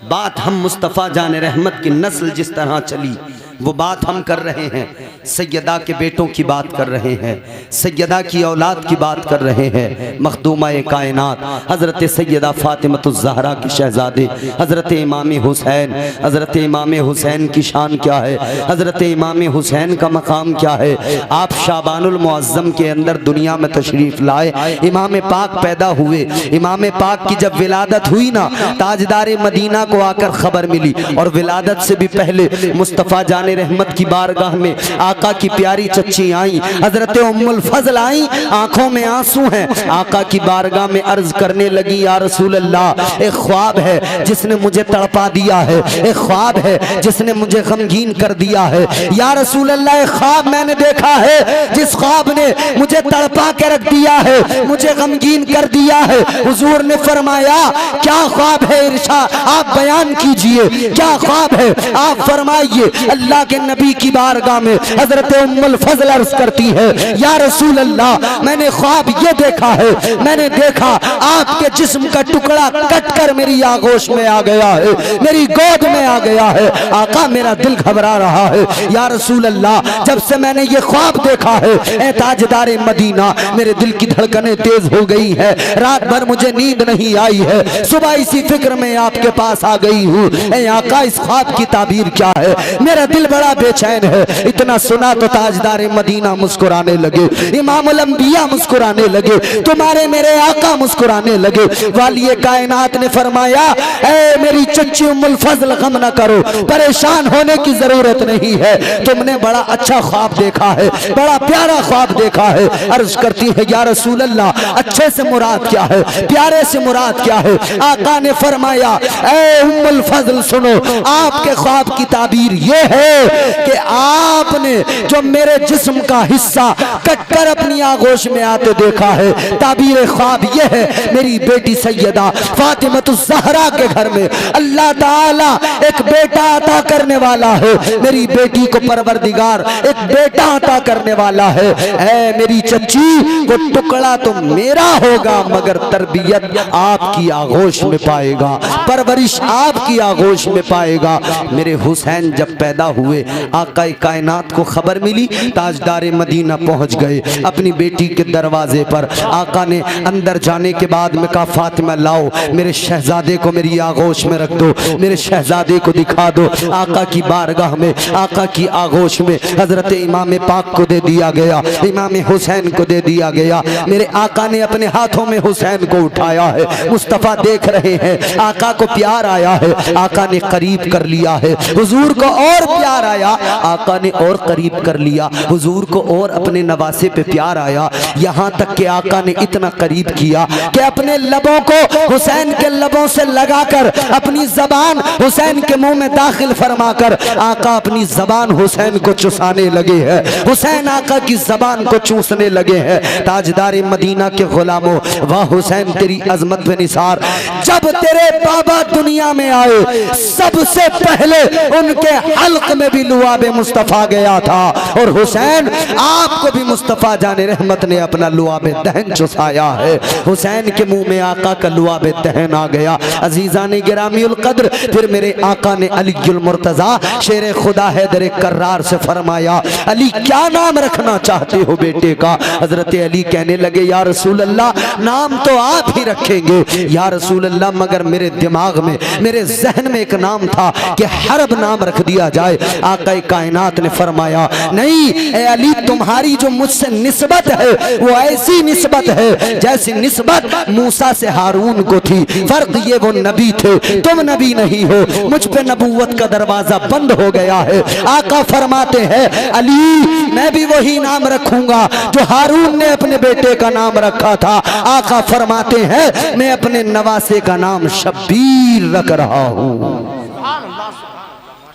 बात हम मुस्तफ़ा जाने रहमत की नस्ल जिस तरह चली वो बात हम कर रहे हैं, सैयदा के बेटों की बात कर रहे हैं, सैयदा की औलाद की बात कर रहे हैं, मखदूमा-ए कायनात हज़रत सैयदा फ़ातिमतुज़ ज़हरा की शहज़ादे हज़रत इमाम हुसैन, हज़रत इमाम हुसैन की शान क्या है, हज़रत इमाम हुसैन का मकाम क्या है। आप शाबानुल मुअज़्ज़म के अंदर दुनिया में तशरीफ़ लाए, इमाम पाक पैदा हुए, इमाम पाक की जब विलादत हुई ना, ताजदारे मदीना को आकर खबर मिली, और विलादत से भी पहले मुस्तफ़ा जाने रहमत की बारगाह में आका की प्यारी चच्ची आई, हजरत उम्मुल फज़ल आई, आंखों में आंसू हैं, आका की बारगाह में अर्ज करने लगी, या रसूल अल्लाह, एक ख्वाब है जिसने मुझे तड़पा दिया है, एक ख्वाब है जिसने मुझे गमगीन कर दिया है, या रसूल अल्लाह, एक ख्वाब मैंने देखा है जिस ख्वाब ने मुझे तड़पा के रख दिया है, मुझे गमगीन कर दिया है। हुजूर ने फरमाया, क्या ख्वाब है इरशाद, आप बयान कीजिए, क्या ख्वाब है आप फरमाइए। अल्लाह के नबी की बारगाह में हजरत उम्मुल फज़ल अर्ज़ करती है, या रसूल अल्लाह, मैंने ख्वाब ये देखा है, मैंने देखा आपके जिस्म का टुकड़ा कटकर मेरी आगोश में आ गया है, मेरी गोद में आ गया है, आका मेरा दिल घबरा रहा है, या रसूल अल्लाह, जब से मैंने ये ख्वाब देखा है ए ताजदारे मदीना, मेरे दिल की धड़कनें तेज हो गई है, रात भर मुझे नींद नहीं आई है, सुबह इसी फिक्र में आपके पास आ गई हूँ, ए आका इस ख्वाब की ताबीर क्या है, मेरा दिल बड़ा बेचैन है। इतना सुना तो ताजदारे मदीना मुस्कुराने लगे, इमामुल अंबिया मुस्कुराने लगे, तुम्हारे मेरे आका मुस्कुराने लगे। वालिए कायनात ने फरमाया, ए मेरी चच्ची उम्मुल फज़ल, गम न करो, परेशान होने की जरूरत नहीं है, तुमने बड़ा अच्छा ख्वाब देखा है, बड़ा प्यारा ख्वाब देखा है। अर्ज करती है, या रसूल अल्लाह, अच्छे से मुराद क्या है, प्यारे से मुराद क्या है। आका ने फरमाया, ए उम्मुल फज़ल सुनो, आपके ख्वाब की ताबीर ये है कि आपने जो मेरे जिस्म का हिस्सा कटकर अपनी आगोश में आते देखा है। ताबीर ख्वाब यह है, मेरी बेटी सैयदा फातिमतुज़ ज़हरा के घर में अल्लाह ताला एक बेटा अता करने वाला है। मेरी बेटी को परवरदिगार एक बेटा अता करने वाला है। ऐ मेरी चच्ची, वो टुकड़ा तो मेरा होगा मगर तरबियत आपकी आगोश में पाएगा, परवरिश आपकी आगोश में पाएगा। मेरे हुसैन जब पैदा हुए, आका कायनात को खबर मिली, ताजदार मदीना पहुंच गए। अपनी बेटी के दरवाजे पर आका ने अंदर जाने के बाद में कहा, फातिमा लाओ मेरे शहजादे को मेरी आगोश में रख दो, मेरे शहजादे को दिखा दो। आका की बारगाह में, आका की आगोश में हजरत इमाम पाक को दे दिया गया, इमाम हुसैन को दे दिया गया। मेरे आका ने अपने हाथों में हुसैन को उठाया है। मुस्तफ़ा देख रहे हैं, आका को प्यार आया है, आका ने करीब कर लिया है। हुजूर को और प्यार आया, आका ने और करीब कर लिया। हुजूर को और अपने नवासे पे प्यार आया, यहाँ तक कि आका ने इतना करीब किया कि अपने लबों को हुसैन के लबों से लगाकर अपनी जबान हुसैन के मुंह में दाखिल फरमाकर आका अपनी जबान हुसैन को चुसाने लगे हैं। हुसैन आका की जबान को चूसने लगे हैं। ताजदार मदीना के गुलामों, वाह हुसैन तेरी अजमत व निसार। जब तेरे बाबा दुनिया में आए, सबसे पहले उनके हल्क में भी लुआबे मुस्तफा गया था, और हुसैन आपको भी मुस्तफा जाने रहमत ने अपना लुआबे दहन चुसाया है। हुसैन के मुंह में आका का लुआबे दहन आ गया। अजीजान गिरामीउल कद्र, फिर मेरे आका ने अलीउल मुर्तजा शेर खुदा हैदर कर्रार से फरमाया, अली क्या नाम रखना चाहते हो बेटे का? हजरत अली कहने लगे, या रसूल अल्लाह, नाम तो आप ही रखेंगे या रसूल अल्लाह, मगर मेरे दिमाग में, मेरे जहन में एक नाम था कि हरब नाम रख दिया जाए। आका कायनात ने फरमाया, नहीं ए अली, तुम्हारी जो मुझसे निस्बत है वो ऐसी निस्बत है जैसी निस्बत मूसा से हारून को थी। फर्क ये वो नबी थे, तुम नबी नहीं हो। मुझ पे नबूवत का दरवाजा बंद हो गया है। आका फरमाते हैं, अली मैं भी वही नाम रखूंगा जो हारून ने अपने बेटे का नाम रखा था। आका फरमाते हैं, मैं अपने नवासे का नाम शब्बीर रख रहा हूं।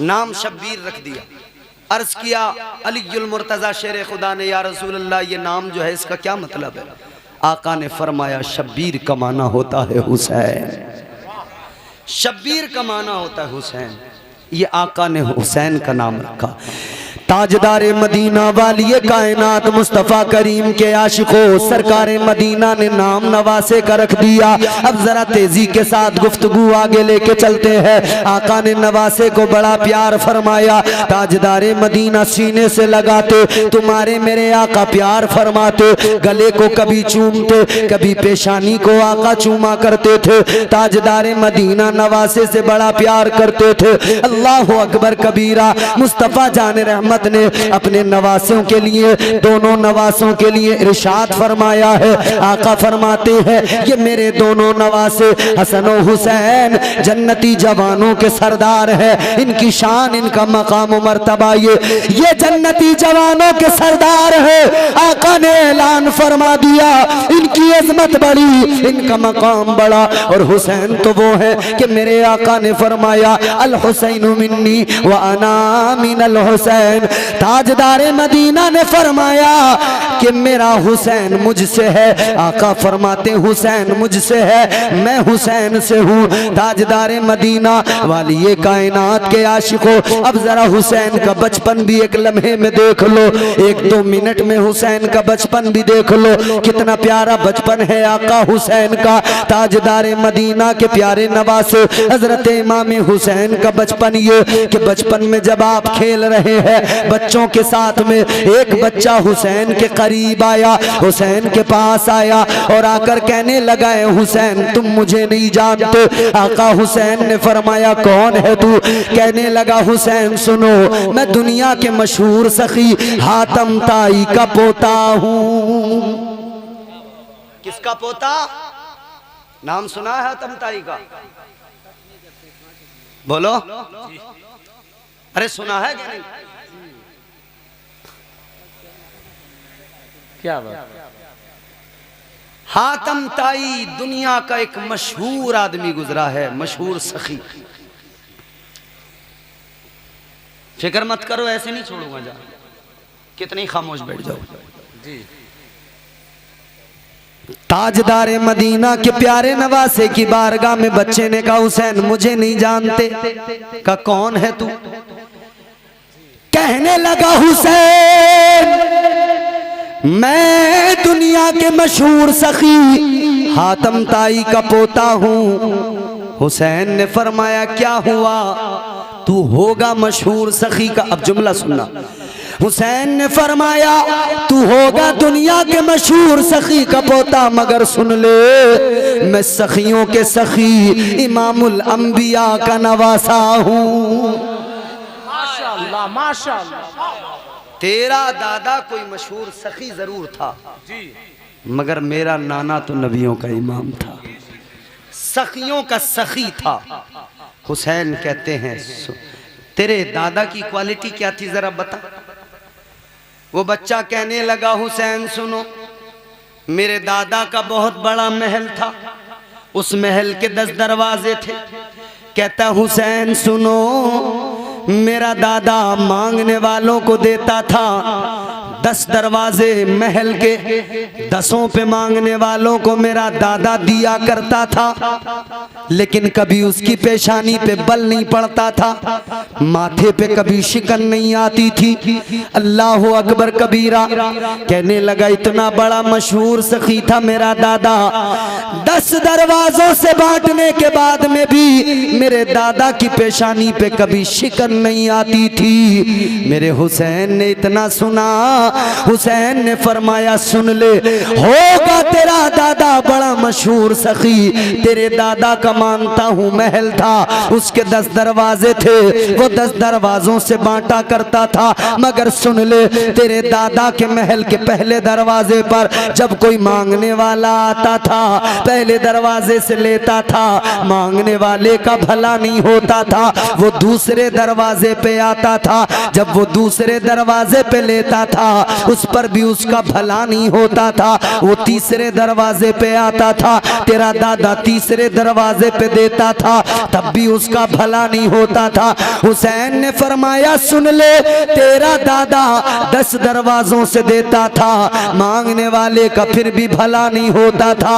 नाम शब्बीर रख दिया। अर्ज किया अलीउल मुर्तजा शेर खुदा ने, या रसूल अल्लाह, ये नाम जो है इसका क्या मतलब है? आका ने फरमाया, शब्बीर का माना होता है हुसैन। शब्बीर का माना होता है हुसैन। ये आका ने हुसैन का नाम रखा। ताजदार मदीना वाली कायनात मुस्तफ़ा करीम के आशिकों, सरकार मदीना ने नाम नवासे का रख दिया। अब जरा तेजी के साथ गुफ्तगू आगे लेके चलते हैं। आका ने नवासे को बड़ा प्यार फरमाया। ताजदार मदीना सीने से लगाते, तुम्हारे मेरे आका प्यार फरमाते। गले को कभी चूमते, कभी पेशानी को आका चूमा करते थे। ताजदार मदीना नवासे से बड़ा प्यार करते थे। अल्लाह अकबर कबीरा। मुस्तफ़ा जाने रहमत ने अपने नवासों के लिए, दोनों नवासों के लिए इरशाद फरमाया है। आका फरमाते हैं, ये मेरे दोनों नवासे हसन और हुसैन जन्नती जवानों के सरदार है। इनकी शान, इनका मकाम मर्तबा ये जन्नती जवानों के सरदार है। आका ने ऐलान फरमा दिया, इनकी अजमत बड़ी, इनका मकाम बड़ा। और हुसैन तो वो है कि मेरे आका ने फरमाया, अल हुसैन मिन्नी व अना मिनल हुसैन। ताजदार मदीना ने फरमाया कि मेरा हुसैन मुझसे है। आका फरमाते, हुसैन मुझसे है, मैं हुसैन से हूँ। ताजदार मदीना वाली ये कायनात के आशिकों, अब जरा हुसैन का बचपन भी एक लम्हे में देख लो, 1-2 मिनट में हुसैन का बचपन भी देख लो। कितना प्यारा बचपन है आका हुसैन का। ताजदार मदीना के प्यारे नवासे हजरत इमाम हुसैन का बचपन ये कि बचपन में जब आप खेल रहे हैं बच्चों के साथ में, एक बच्चा हुसैन के करीब आया, हुसैन के पास आया और आकर कहने लगा, हुसैन तुम मुझे नहीं जानते। आका हुसैन ने फरमाया, कौन है तू? कहने लगा, हुसैन सुनो, मैं दुनिया के मशहूर सखी हातम ताई का पोता हूँ। किसका पोता? नाम सुना है हातम ताई का? बोलो, अरे सुना है क्या नहीं? क्या बात? हातम ताई दुनिया का एक मशहूर आदमी गुजरा है, मशहूर सखी। फिक्र मत करो, ऐसे नहीं छोड़ूंगा जा। कितनी खामोश बैठ जाओ। ताजदारे मदीना के प्यारे नवासे की बारगाह में बच्चे ने कहा हुसैन मुझे नहीं जानते। का कौन है तू? कहने लगा हुसैन मैं दुनिया के मशहूर सखी हातम ताई का पोता हूँ। हुसैन ने फरमाया क्या हुआ? तू होगा मशहूर सखी का। अब जुमला सुनना। हुसैन ने फरमाया तू होगा दुनिया के मशहूर सखी का पोता, मगर सुन ले मैं सखियों के सखी इमामुल अंबिया का नवासा हूँ। माशाअल्लाह माशाअल्लाह। तेरा दादा कोई मशहूर सखी जरूर था मगर मेरा नाना तो नबियों का इमाम था, सखियों का सखी था। हुसैन कहते हैं तेरे दादा की क्वालिटी क्या थी जरा बता। वो बच्चा कहने लगा हुसैन सुनो, मेरे दादा का बहुत बड़ा महल था, उस महल के 10 दरवाजे थे। कहता हुसैन सुनो, मेरा दादा मांगने वालों को देता था 10 दरवाजे महल के, 10 पे मांगने वालों को मेरा दादा दिया करता था, लेकिन कभी उसकी पेशानी पे बल नहीं पड़ता था, माथे पे कभी शिकन नहीं आती थी। अल्लाह अकबर कबीरा। कहने लगा इतना बड़ा मशहूर सखी था मेरा दादा, 10 दरवाजों से बांटने के बाद में भी मेरे दादा की पेशानी पे कभी शिकन नहीं आती थी। मेरे हुसैन ने इतना सुना, हुसैन ने फरमाया सुन ले, होगा तेरा दादा बड़ा मशहूर सखी, तेरे दादा का मानता हूँ महल था, उसके 10 दरवाजे थे, वो 10 दरवाजों से बांटा करता था, मगर सुन ले तेरे दादा के महल के पहले दरवाजे पर जब कोई मांगने वाला आता था पहले दरवाजे से लेता था, मांगने वाले का भला नहीं होता था, वो दूसरे दरवाजे पे आता था, जब वो दूसरे दरवाजे पे लेता था उस पर भी उसका भला नहीं होता था, वो तीसरे दरवाजे पे आता था, तेरा दादा तीसरे दरवाजे पे देता था, तब भी उसका भला नहीं होता था। हुसैन ने फरमाया सुन ले, तेरा दादा 10 दरवाजों से देता था, मांगने वाले का फिर भी भला नहीं होता था,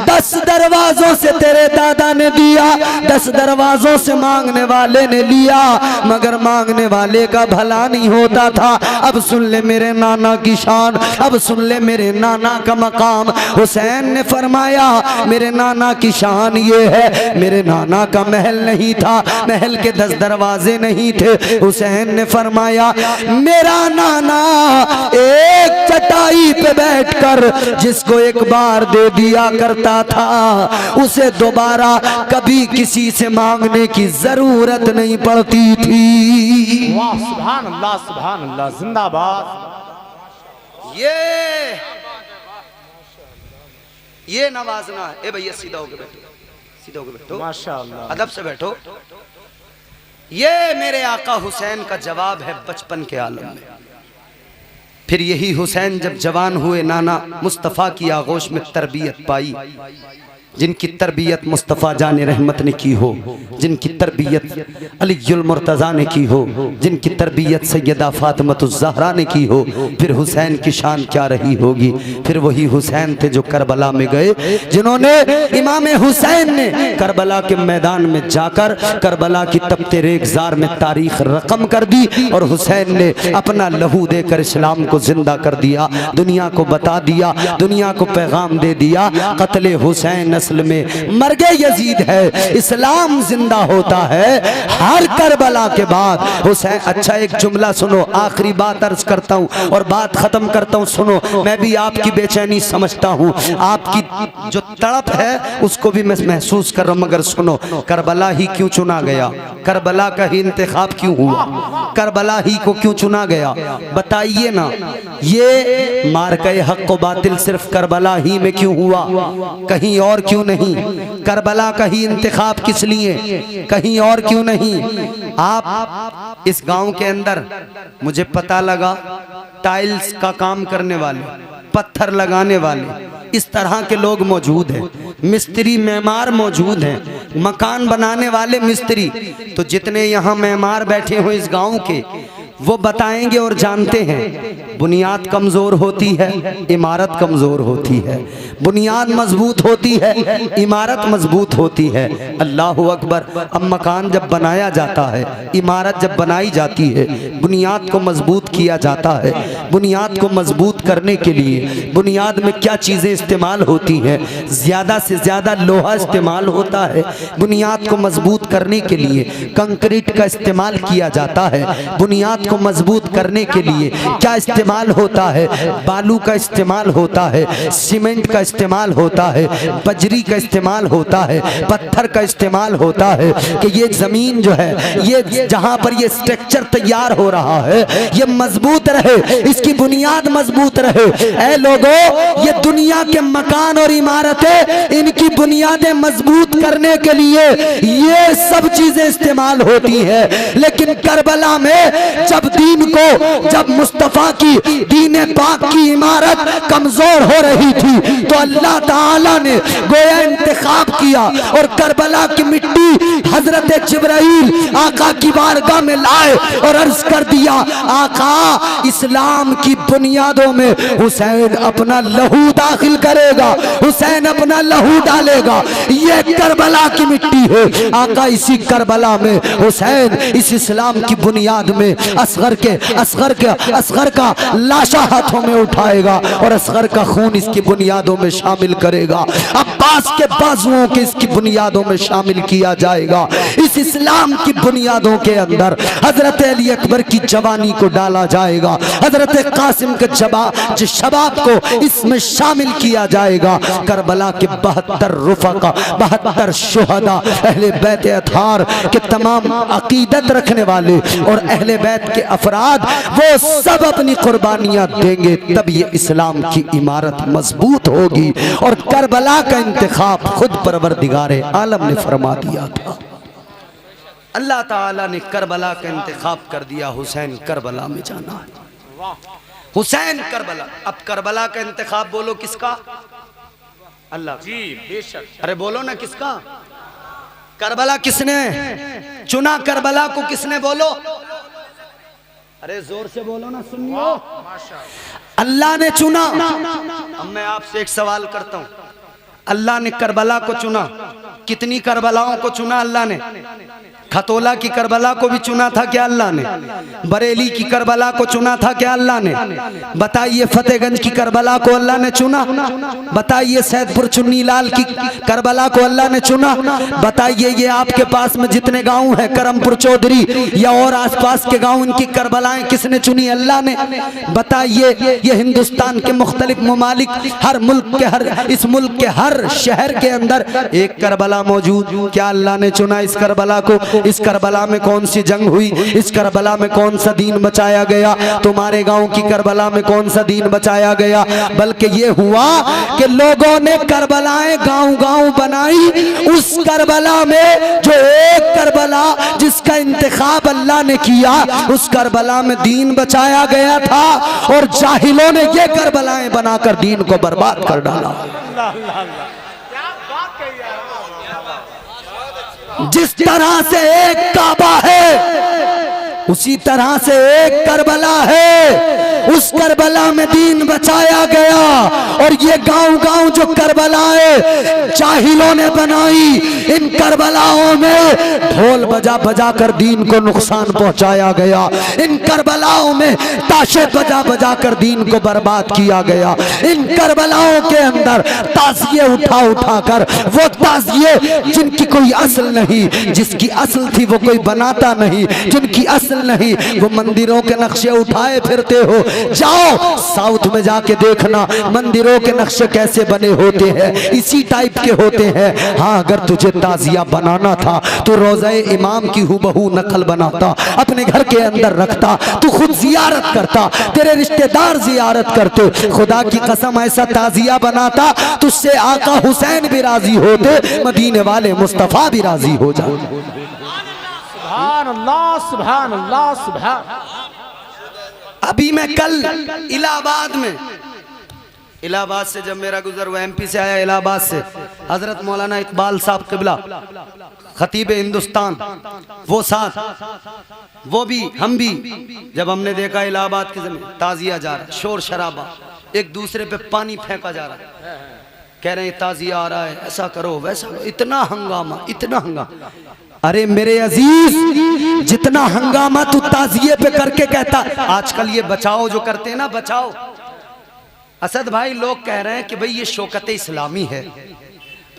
10 दरवाजों से तेरे दादा ने दिया, 10 दरवाजों से मांगने वाले ने लिया, मगर मांगने वाले का भला नहीं होता था। अब सुन ले मेरे नाना की शान, अब सुन ले मेरे नाना का मकाम। हुसैन ने फरमाया मेरे नाना की शान ये है, मेरे नाना का महल नहीं था, महल के 10 दरवाजे नहीं थे। हुसैन ने फरमाया मेरा नाना एक चटाई पे बैठकर जिसको एक बार दे दिया करता था, उसे दोबारा कभी किसी से मांगने की जरूरत नहीं पड़ती थी। वाह सुभान अल्लाह जिंदाबाद। ये नवाजना है। ए भैया सीधा होके बैठो, सीधा होके बैठो, माशाअल्लाह, अदब से बैठो। ये मेरे आका हुसैन का जवाब है बचपन के आलम में। फिर यही हुसैन जब जवान हुए, नाना मुस्तफ़ा की आगोश में तरबियत पाई, जिनकी तरबियत मुस्तफ़ा जान रहमत ने की हो, जिनकी तरबियत अलीउल मुर्तज़ा ने की हो, जिनकी तरबियत सैयदा फ़ातिमतुज़ ज़हरा ने की हो, फिर हुसैन की शान क्या रही होगी। फिर वही हुसैन थे जो करबला में गए, जिन्होंने इमाम हुसैन ने करबला के मैदान में जाकर करबला की तपते रेगज़ार में तारीख रकम कर दी और हुसैन ने अपना लहू देकर इस्लाम को जिंदा कर दिया, दुनिया को बता दिया, दुनिया को पैगाम दे दिया, कत्ले हुसैन नस्ल में मर्ग यजीद है, इस्लाम जिंदा होता है हर करबला के बाद। हुसैन, अच्छा एक जुमला सुनो, आखिरी बात अर्ज करता हूँ और बात खत्म करता हूँ। सुनो, मैं भी आपकी बेचैनी समझता हूँ, आपकी जो तड़प है उसको भी मैं महसूस कर रहा हूँ, मगर सुनो, करबला ही क्यों चुना गया? करबला का ही इंतखाब क्यों हुआ? करबला ही को क्यों चुना गया? बताइए ना। ये मार्के हक व बातिल सिर्फ करबला ही में क्यों हुआ, कहीं और क्यों नहीं? करबला का ही इंतखाब किस लिए, कहीं और क्यों नहीं? आप इस गांव के अंदर मुझे पता लगा टाइल्स का काम करने वाले, पत्थर लगाने वाले, इस तरह के लोग मौजूद हैं, मिस्त्री मेमार मौजूद हैं, मकान बनाने वाले मिस्त्री। तो जितने यहाँ मेमार बैठे हो इस गांव के, वो बताएंगे और जानते हैं। बुनियाद कमज़ोर होती है, इमारत कमज़ोर होती है। बुनियाद मजबूत होती है, इमारत मजबूत होती है। अल्लाह अकबर। अब मकान जब बनाया जाता है, इमारत जब बनाई जाती है, बुनियाद को मजबूत किया जाता है। बुनियाद को मजबूत करने के लिए बुनियाद में क्या चीज़ें इस्तेमाल होती हैं? ज़्यादा से ज़्यादा लोहा इस्तेमाल होता है। बुनियाद को मजबूत करने के लिए कंक्रीट का इस्तेमाल किया जाता है। बुनियाद को मजबूत करने के लिए क्या इस्तेमाल होता है? बालू का इस्तेमाल होता है, सीमेंट का इस्तेमाल होता है, बजरी का इस्तेमाल होता है, पत्थर का इस्तेमाल होता है कि ये ज़मीन जो है, ये जहाँ पर ये स्ट्रक्चर तैयार हो रहा है, ये मजबूत रहे, इसकी बुनियाद मजबूत रहे। ऐ लोगों, ये दुनिया के मकान और इमारतें, इनकी बुनियादें मजबूत करने के लिए ये सब चीजें इस्तेमाल होती है। लेकिन करबला में जब दीन को, जब मुस्तफा की दीन पाक की इमारत कमजोर हो रही थी, तो अल्लाह ताला ने गोया इंतखाब किया और करबला की मिट्टी हजरत जिब्राइल आका की बारगाह में लाए और अर्ज कर दिया, आका इस्लाम की बुनियादों में हुसैन अपना लहू दाखिल करेगा, हुसैन अपना लहू डालेगा। ये करबला की मिट्टी है। आका इसी करबला में हुसैन इस इस्लाम की बुनियाद में असगर का लाशा हाथों में उठाएगा और असगर का खून इसकी बुनियादों में शामिल करेगा। अब्बास के बाजुओं के इसकी बुनियादों में शामिल किया जाएगा। इस इस्लाम की बुनियादों के अंदर हजरत अली अकबर की जवानी को डाला जाएगा, हजरत कासिम के शबाब को इसमें शामिल किया जाएगा। करबला के 72 रुफका, 72 शुहदा, अहले बैत अतार के तमाम अकीदत रखने वाले और अहले बैत के अफराद, वो सब अपनी कुर्बानियां देंगे, तब ये इस्लाम की इमारत मजबूत होगी। और करबला का इंतखाब खुद परवरदिगारे आलम ने फरमा दिया था। अल्लाह ताला ने करबला का इंतखाब कर दिया, हुसैन करबला में जाना है, हुसैन करबला। अब करबला का इंतखाब बोलो किसका? अल्लाह जी, बेशक। अरे बोलो ना किसका? करबला किसने चुना? करबला को किसने? बोलो, अरे जोर से बोलो ना, सुनियो। अल्लाह ने चुना। अब मैं आपसे एक सवाल करता हूं, अल्लाह ने करबला को चुना, कितनी करबलाओं को चुना अल्लाह ने? खतोला की करबला को भी चुना था क्या अल्लाह ने? बरेली की करबला को चुना था क्या अल्लाह ने? बताइए फतेहगंज की करबला को अल्लाह ने चुना? बताइए सैदपुर चुन्नी लाल की करबला को अल्लाह ने चुना? बताइए ये आपके पास में जितने गांव हैं, करमपुर चौधरी या और आसपास के गांव, इनकी करबलाएं किसने चुनी? अल्लाह ने। बताइए ये हिंदुस्तान के मुख्तलिफ ममालिक, हर मुल्क के, हर इस मुल्क के हर शहर के अंदर एक करबला मौजूद, क्या अल्लाह ने चुना इस करबला को? इस करबला में कौन सी जंग हुई? इस करबला में कौन सा दीन बचाया गया? तुम्हारे गांव की करबला में कौन सा दीन बचाया गया? बल्कि ये हुआ कि लोगों ने करबलाएं गांव-गांव बनाई। उस करबला में जो एक करबला जिसका इंतखाब अल्लाह ने किया, उस करबला में दीन बचाया गया था और जाहिलों ने ये करबलाएं बनाकर दीन को बर्बाद कर डाला। जिस तरह से एक काबा है, उसी तरह से एक करबला है। उस करबला में दीन बचाया गया और ये गांव-गांव जो करबलाएं जाहिलों ने बनाई, इन करबलाओं में ढोल बजा बजा कर दीन को नुकसान पहुंचाया गया। इन करबलाओं में ताशे बजा बजा कर दीन को बर्बाद किया गया। इन करबलाओं के अंदर ताज़िये उठा उठा कर, वो ताज़िये जिनकी कोई असल नहीं, जिसकी असल थी वो कोई बनाता नहीं, जिनकी असल नहीं, वो मंदिरों के नक्शे उठाए फिरते हो। जाओ साउथ में जाके देखना मंदिरों के नक्शे कैसे बने होते हैं, इसी टाइप के होते हैं। हाँ, अगर तुझे ताजिया बनाना था तो रोज़े इमाम की हुबहू नकल बनाता, अपने घर के अंदर रखता, तू खुद जियारत करता, तेरे रिश्तेदार जियारत करते। खुदा की कसम ऐसा ताजिया बनाता, तुझसे आका हुसैन भी राजी होते, मदीने वाले मुस्तफा भी राजी हो जाते। सुभान अल्लाह, सुभान अल्लाह, सुभान। अभी मैं कल इलाहाबाद में इलाहाबाद से जब मेरा गुजर हुआ, MP से आया इलाहाबाद से, हजरत मौलाना इकबाल साहब किबला खतीब हिंदुस्तान, वो साथ, वो भी हम भी, जब हमने देखा इलाहाबाद की जमीन ताजिया जा रहा, शोर शराबा, एक दूसरे पे पानी फेंका जा रहा, कह रहे हैं ताजिया आ रहा है, ऐसा करो वैसा करो, इतना हंगामा, इतना हंगामा। अरे मेरे अजीज, जितना हंगामा तू ताजिए पे करके कहता, आजकल ये बचाओ जो करते हैं ना, बचाओ असद भाई, लोग कह रहे हैं कि भाई ये शौकत इस्लामी है,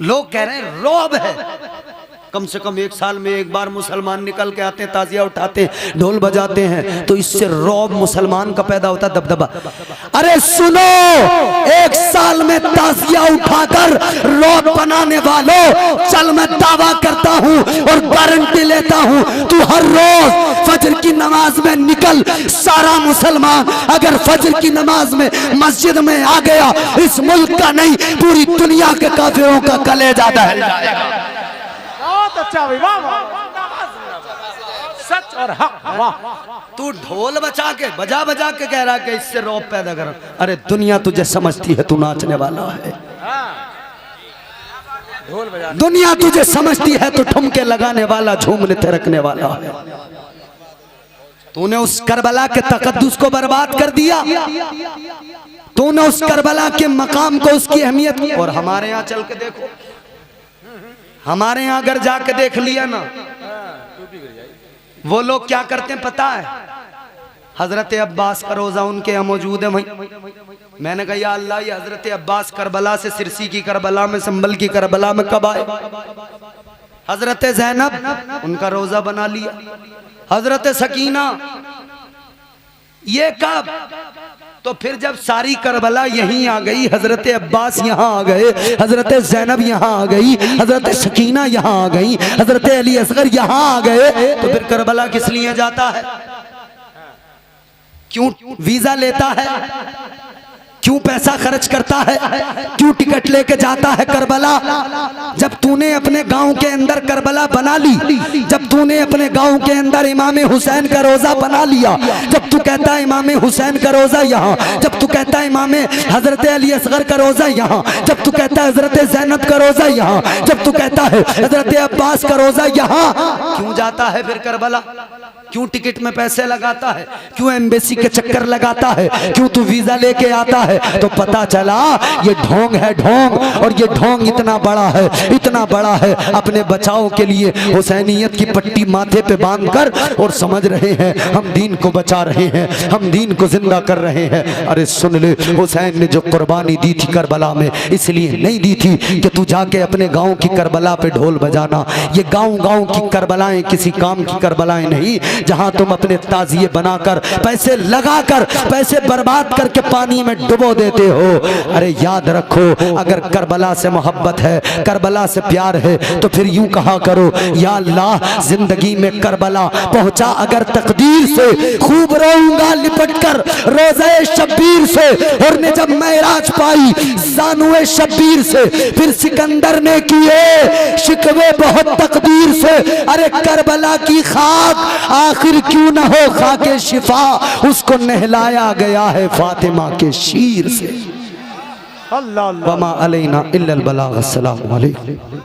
लोग कह रहे हैं रौब है। कम से कम एक साल में एक बार मुसलमान निकल के आते हैं, ताजिया उठाते हैं, ढोल बजाते हैं, तो इससे रौब मुसलमान का पैदा होता, दबदबा। अरे सुनो, एक साल में ताजिया उठाकर रौब बनाने वालों, चल मैं दावा करता हूँ और गारंटी लेता हूँ, तू हर रोज फजर की नमाज में निकल, सारा मुसलमान अगर फजर की नमाज में मस्जिद में आ गया, इस मुल्क का नहीं पूरी दुनिया के काफिरों का कलेजा दहल जाएगा। अच्छा वाह सच और हक, वाह। तू ढोल बजा बजा के कह रहा कि इससे रौब पैदा कर। अरे दुनिया तुझे समझती है, तू नाचने वाला है, दुनिया तुझे समझती है, तू ठुमके लगाने वाला, झूमने थिरकने वाला है। तूने उस करबला के तकद्दुस को बर्बाद कर दिया, तूने उस करबला के मकाम को, उसकी अहमियत। और हमारे यहाँ चल के देखो, हमारे यहाँ अगर जाके देख लिया ना, वो लोग क्या करते हैं पता है? हजरत अब्बास का रोजा उनके यहाँ मौजूद है वहीं। मैंने कहा या अल्लाह, ये हजरत अब्बास करबला से, सिरसी की करबला में, संभल की करबला में कब आए? हजरत ज़ैनब उनका रोजा बना लिया, हजरत सकीना ये कब? तो फिर जब सारी करबला यहीं आ गई, हजरत अब्बास यहाँ आ गए, हजरत ज़ैनब यहाँ आ गई, हजरत सकीना यहाँ आ गई, हजरत अली असगर यहाँ आ गए, तो फिर करबला किस लिए जाता है? क्यों वीजा लेता है? क्यों पैसा खर्च करता है? क्यों टिकट लेके जाता है करबला? जब तूने अपने गांव के अंदर करबला बना ली, जब तूने अपने गांव के अंदर इमाम हुसैन का रोजा बना लिया, जब तू कहता है इमाम हुसैन का रोजा यहाँ, जब तू कहता है इमाम हजरत अली असगर का रोजा यहाँ, जब तू कहता है हजरत ज़ैनब का रोजा यहाँ, जब तू कहता है हजरत अब्बास का रोजा यहाँ, क्यों जाता है फिर करबला? क्यों टिकट में पैसे लगाता है? क्यों एम्बेसी के चक्कर लगाता है? क्यों तू वीजा लेके आता है? तो पता चला ये ढोंग है, ढोंग। और ये ढोंग इतना बड़ा है, इतना बड़ा है, अपने बचाव के लिए हुसैनियत की पट्टी माथे पे बांधकर और समझ रहे हैं हम दीन को बचा रहे हैं, हम दीन को जिंदा कर रहे हैं। अरे सुन ले, हुसैन ने जो कुर्बानी दी थी करबला में, इसलिए नहीं दी थी कि तू जाके अपने गाँव की करबला पे ढोल बजाना। ये गाँव गाँव की करबलाएं किसी काम की करबलाएं नहीं, जहां तुम अपने ताजिए बनाकर, पैसे लगाकर, पैसे बर्बाद करके पानी में डुबो देते हो। अरे याद रखो, अगर करबला से मोहब्बत है, करबला से प्यार है, तो फिर यूं कहा करो, या अल्लाह जिंदगी में करबला पहुंचा अगर तकदीर से, खूब रोऊंगा लिपट कर रोज़े शब्बीर से। और ने जब मेराज पाई ज़ानुए शब्बीर से, फिर सिकंदर ने किए शिकवे बहुत तकदीर से। अरे करबला की खाक आखिर क्यों न हो खाके शिफा, उसको नहलाया गया है फातिमा के शीर से। अल्लाह वमा अलैना इल्लल बलाग। अस्सलामु अलैकुम।